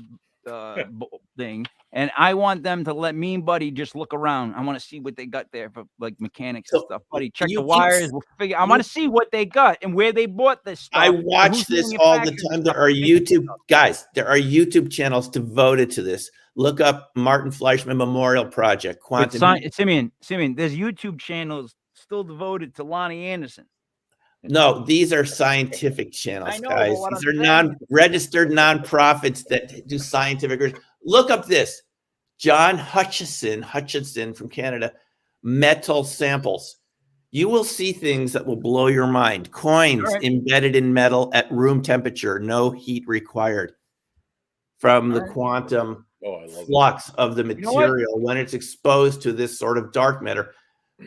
thing. And I want them to let me and Buddy just look around. I want to see what they got there for like mechanics and stuff. Buddy, check the wires. We'll figure. I want to see what they got and where they bought this stuff. I watch this all the time. There are YouTube channels devoted to this. Look up Martin Fleischmann Memorial Project. Simeon, there's YouTube channels still devoted to Lonnie Anderson. No, these are scientific channels, guys. These are non-registered nonprofits that do scientific research. Look up this. John Hutchinson from Canada, metal samples. You will see things that will blow your mind. Coins embedded in metal at room temperature, no heat required. From the quantum flux of the material when it's exposed to this sort of dark matter.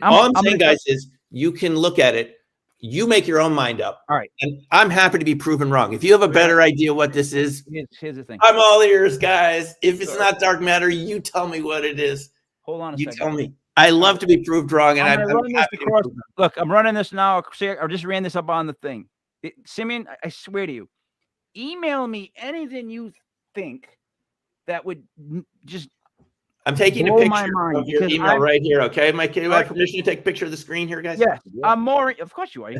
All I'm saying, guys, is you can look at it. You make your own mind up. All right. And I'm happy to be proven wrong. If you have a better idea what this is, here's the thing. I'm all ears, guys. If it's not dark matter, you tell me what it is. Hold on a second. You tell me. I love to be proved wrong. And I'm happy to be proven wrong. Look, I'm running this now. I just ran this up on the thing. Simeon, I swear to you, email me anything you think that would just I'm taking a blow my picture mind of your because email I'm right here. Okay, Mike, do I have Right. permission to take a picture of the screen here, guys? yes, I'm more. Of course you are.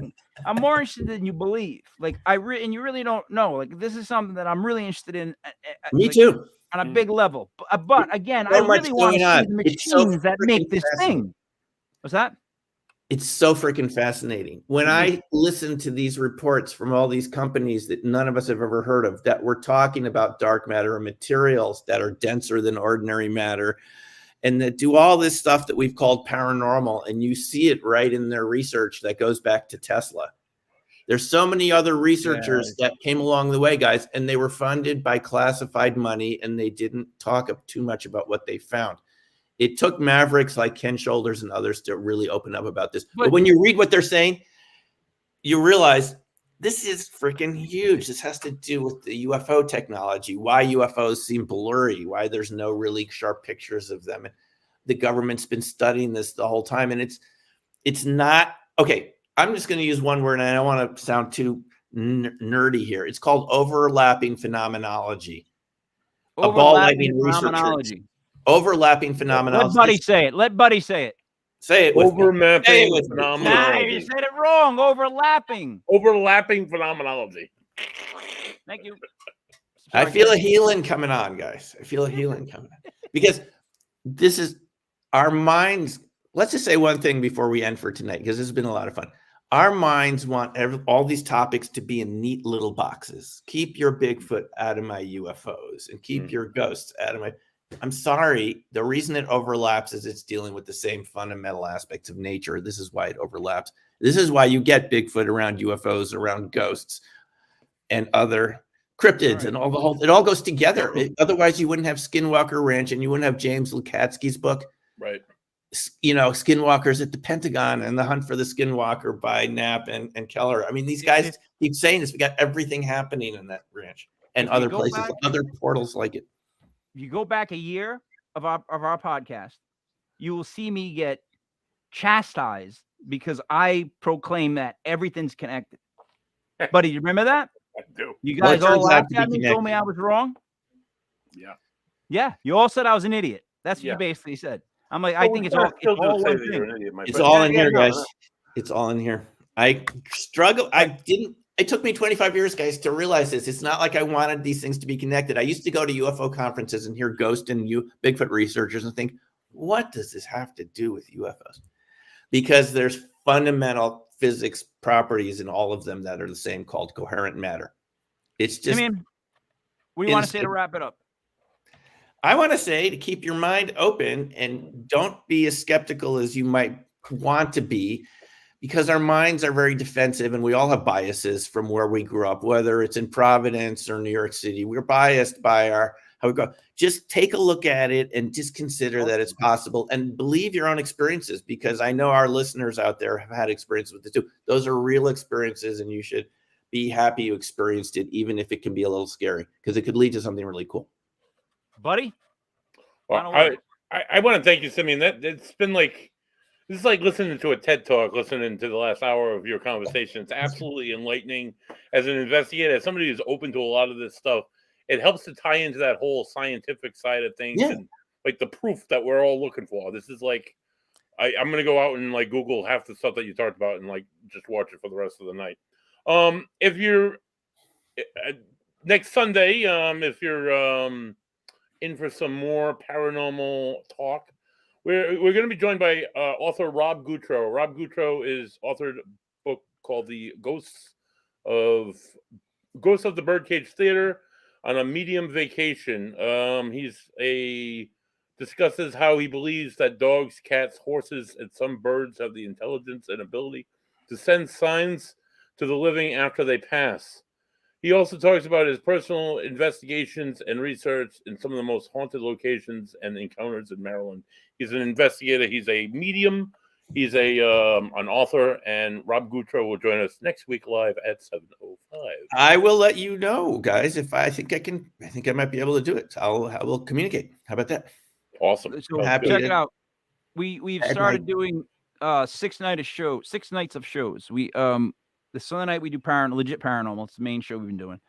I'm more interested than you believe. Like and you really don't know. Like this is something that I'm really interested in. Me like, too. on a big level. But again, I So much really want to going see on. the It's so machines that freaking make this fascinating. thing. What's that? It's so freaking fascinating. When I listen to these reports from all these companies that none of us have ever heard of, that we're talking about dark matter and materials that are denser than ordinary matter, and that do all this stuff that we've called paranormal, and you see it right in their research that goes back to Tesla. There's so many other researchers that came along the way, guys, and they were funded by classified money, and they didn't talk too much about what they found. It took mavericks like Ken Shoulders and others to really open up about this. But when you read what they're saying, you realize this is freaking huge. This has to do with the UFO technology, why UFOs seem blurry, why there's no really sharp pictures of them. And the government's been studying this the whole time. And it's not, okay, I'm just going to use one word, and I don't want to sound too nerdy here. It's called overlapping phenomenology. A ball lightning researchers. Overlapping phenomenology. Let Buddy say it. Let Buddy say it. Say it with Overlapping Nah, phenomenology. you said it wrong. Overlapping. Overlapping phenomenology. Thank you. I feel a healing coming on, guys. I feel a healing coming on. Because this is our minds. Let's just say one thing before we end for tonight, because this has been a lot of fun. Our minds want all these topics to be in neat little boxes. Keep your Bigfoot out of my UFOs and keep your ghosts out of my... I'm sorry. The reason it overlaps is it's dealing with the same fundamental aspects of nature. This is why it overlaps. This is why you get Bigfoot around UFOs, around ghosts and other cryptids and all the whole, it all goes together. Otherwise you wouldn't have Skinwalker Ranch and you wouldn't have James Lukatsky's book. Right. You know, Skinwalkers at the Pentagon and the Hunt for the Skinwalker by Knapp and Keller. I mean, these guys keep saying this. We got everything happening in that ranch and other places, other portals like it. If you go back a year of our podcast, you will see me get chastised because I proclaim that everything's connected. Buddy, you remember that? I do. You guys all laughed at me, told me I was wrong. Yeah. Yeah. You all said I was an idiot. That's what you basically said. I'm like, I think it's all one thing. It's all in here, guys. It's all in here. I struggle. It took me 25 years, guys, to realize this. It's not like I wanted these things to be connected. I used to go to UFO conferences and hear ghost and Bigfoot researchers and think, what does this have to do with UFOs? Because there's fundamental physics properties in all of them that are the same, called coherent matter. It's just... Simeon, what do you want to say to wrap it up? I want to say to keep your mind open and don't be as skeptical as you might want to be, because our minds are very defensive and we all have biases from where we grew up, whether it's in Providence or New York City. We're biased by how we go. Just take a look at it and just consider that it's possible and believe your own experiences, because I know our listeners out there have had experience with it too. Those are real experiences and you should be happy you experienced it, even if it can be a little scary, because it could lead to something really cool. Buddy? Well, I want to thank you, Simeon. It's been like, this is like listening to a TED Talk, listening to the last hour of your conversation. It's absolutely enlightening as an investigator, as somebody who's open to a lot of this stuff. It helps to tie into that whole scientific side of things and like the proof that we're all looking for. This is like, I'm going to go out and like Google half the stuff that you talked about and like just watch it for the rest of the night. If you're next Sunday, if you're in for some more paranormal talk, we're going to be joined by author Rob Goutreau. Rob Goutreau is authored a book called The Ghosts of the Birdcage Theater on a Medium Vacation. Discusses how he believes that dogs, cats, horses, and some birds have the intelligence and ability to send signs to the living after they pass. He also talks about his personal investigations and research in some of the most haunted locations and encounters in Maryland. He's an investigator. He's a medium. He's an author. And Rob Goutreau will join us next week live at 7:05. I will let you know, guys, if I think I might be able to do it. I will communicate. How about that? Awesome. So check it out. We've started doing 6 nights of shows. The Sunday night we do Legit Paranormal. It's the main show we've been doing.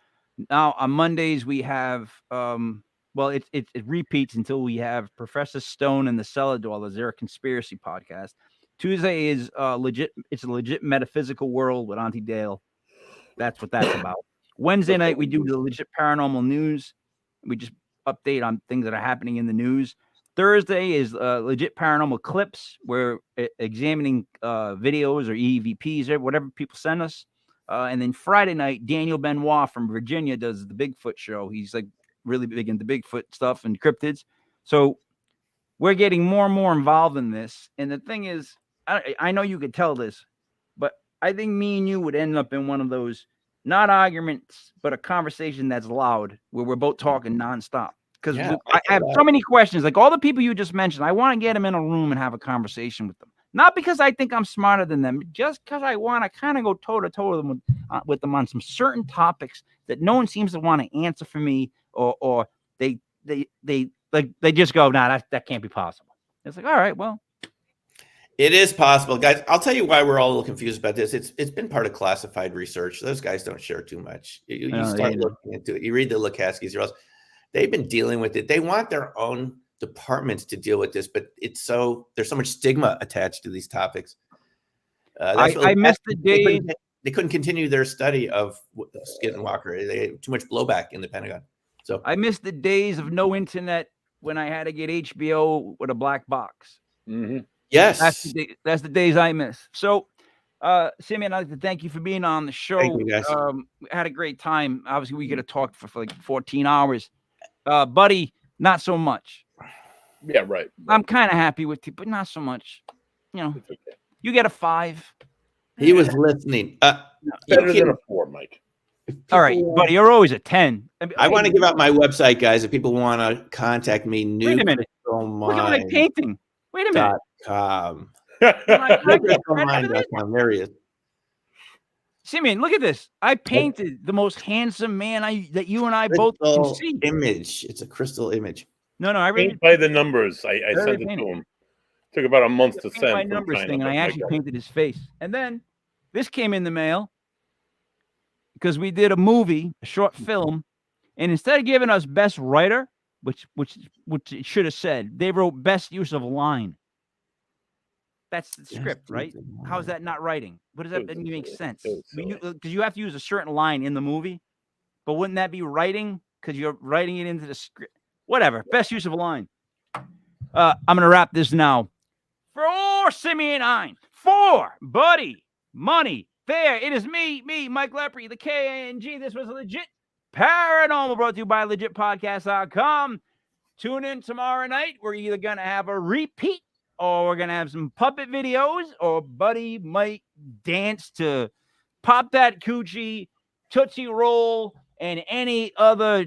Now on Mondays we have well, it repeats until we have Professor Stone and the Cellar Dwellers. They're a conspiracy podcast. Tuesday is legit. It's a legit metaphysical world with Auntie Dale. That's what that's about. Wednesday night we do the legit paranormal news. We just update on things that are happening in the news. Thursday is legit paranormal clips. We're examining videos or EVPs or whatever people send us. And then Friday night, Daniel Benoit from Virginia does the Bigfoot show. He's like really big into Bigfoot stuff and cryptids. So we're getting more and more involved in this. And the thing is, I know you could tell this, but I think me and you would end up in one of those, not arguments, but a conversation that's loud where we're both talking nonstop. Because I have so many questions. Like all the people you just mentioned, I want to get them in a room and have a conversation with them. Not because I think I'm smarter than them, just because I want to kind of go toe to toe with them on some certain topics that no one seems to want to answer for me, or they just go, nah, that can't be possible. It's like, all right, well, it is possible, guys. I'll tell you why we're all a little confused about this. It's been part of classified research. Those guys don't share too much. You start looking into it. You read the Lukaskis, they've been dealing with it. They want their own departments to deal with this, but there's so much stigma attached to these topics. I missed the day they couldn't continue their study of Skinwalker. They had too much blowback in the Pentagon. So I missed the days of no internet when I had to get HBO with a black box. Mm-hmm. Yes, that's the days I miss. So, Simeon, I'd like to thank you for being on the show. Thank you, guys. We had a great time. Obviously, we could have talked for like 14 hours. Buddy, not so much. Yeah, right. I'm kind of happy with you, but not so much. You know, It's okay. You get a 5. he was listening. Better than a 4, Mike. All right, buddy, you're always a 10. I want to give out my website, guys. If people want to contact me, Wait a minute. Look at my painting. Wait a minute. .com. Newcastlemind.com. There he is. Simeon, look at this. I painted the most handsome man that you and I both can see. Image. It's a crystal image. No, I really paint by the numbers. I sent it to him. Took about a month to send. My numbers thing, and I actually painted his face. And then this came in the mail because we did a movie, a short film, and instead of giving us best writer, which it should have said, they wrote best use of line. That's the script, right? How is that not writing? What does that make sense? Because you have to use a certain line in the movie, but wouldn't that be writing? Because you're writing it into the script. Whatever. Best use of a line. I'm going to wrap this now. For Simeon Hein, for Buddy Money, there it is me, Mike Lepre, the K-A-N-G. This was Legit Paranormal, brought to you by LegitPodcast.com. Tune in tomorrow night. We're either going to have a repeat, or we're going to have some puppet videos, or Buddy might dance to Pop That Coochie, Tootsie Roll, and any other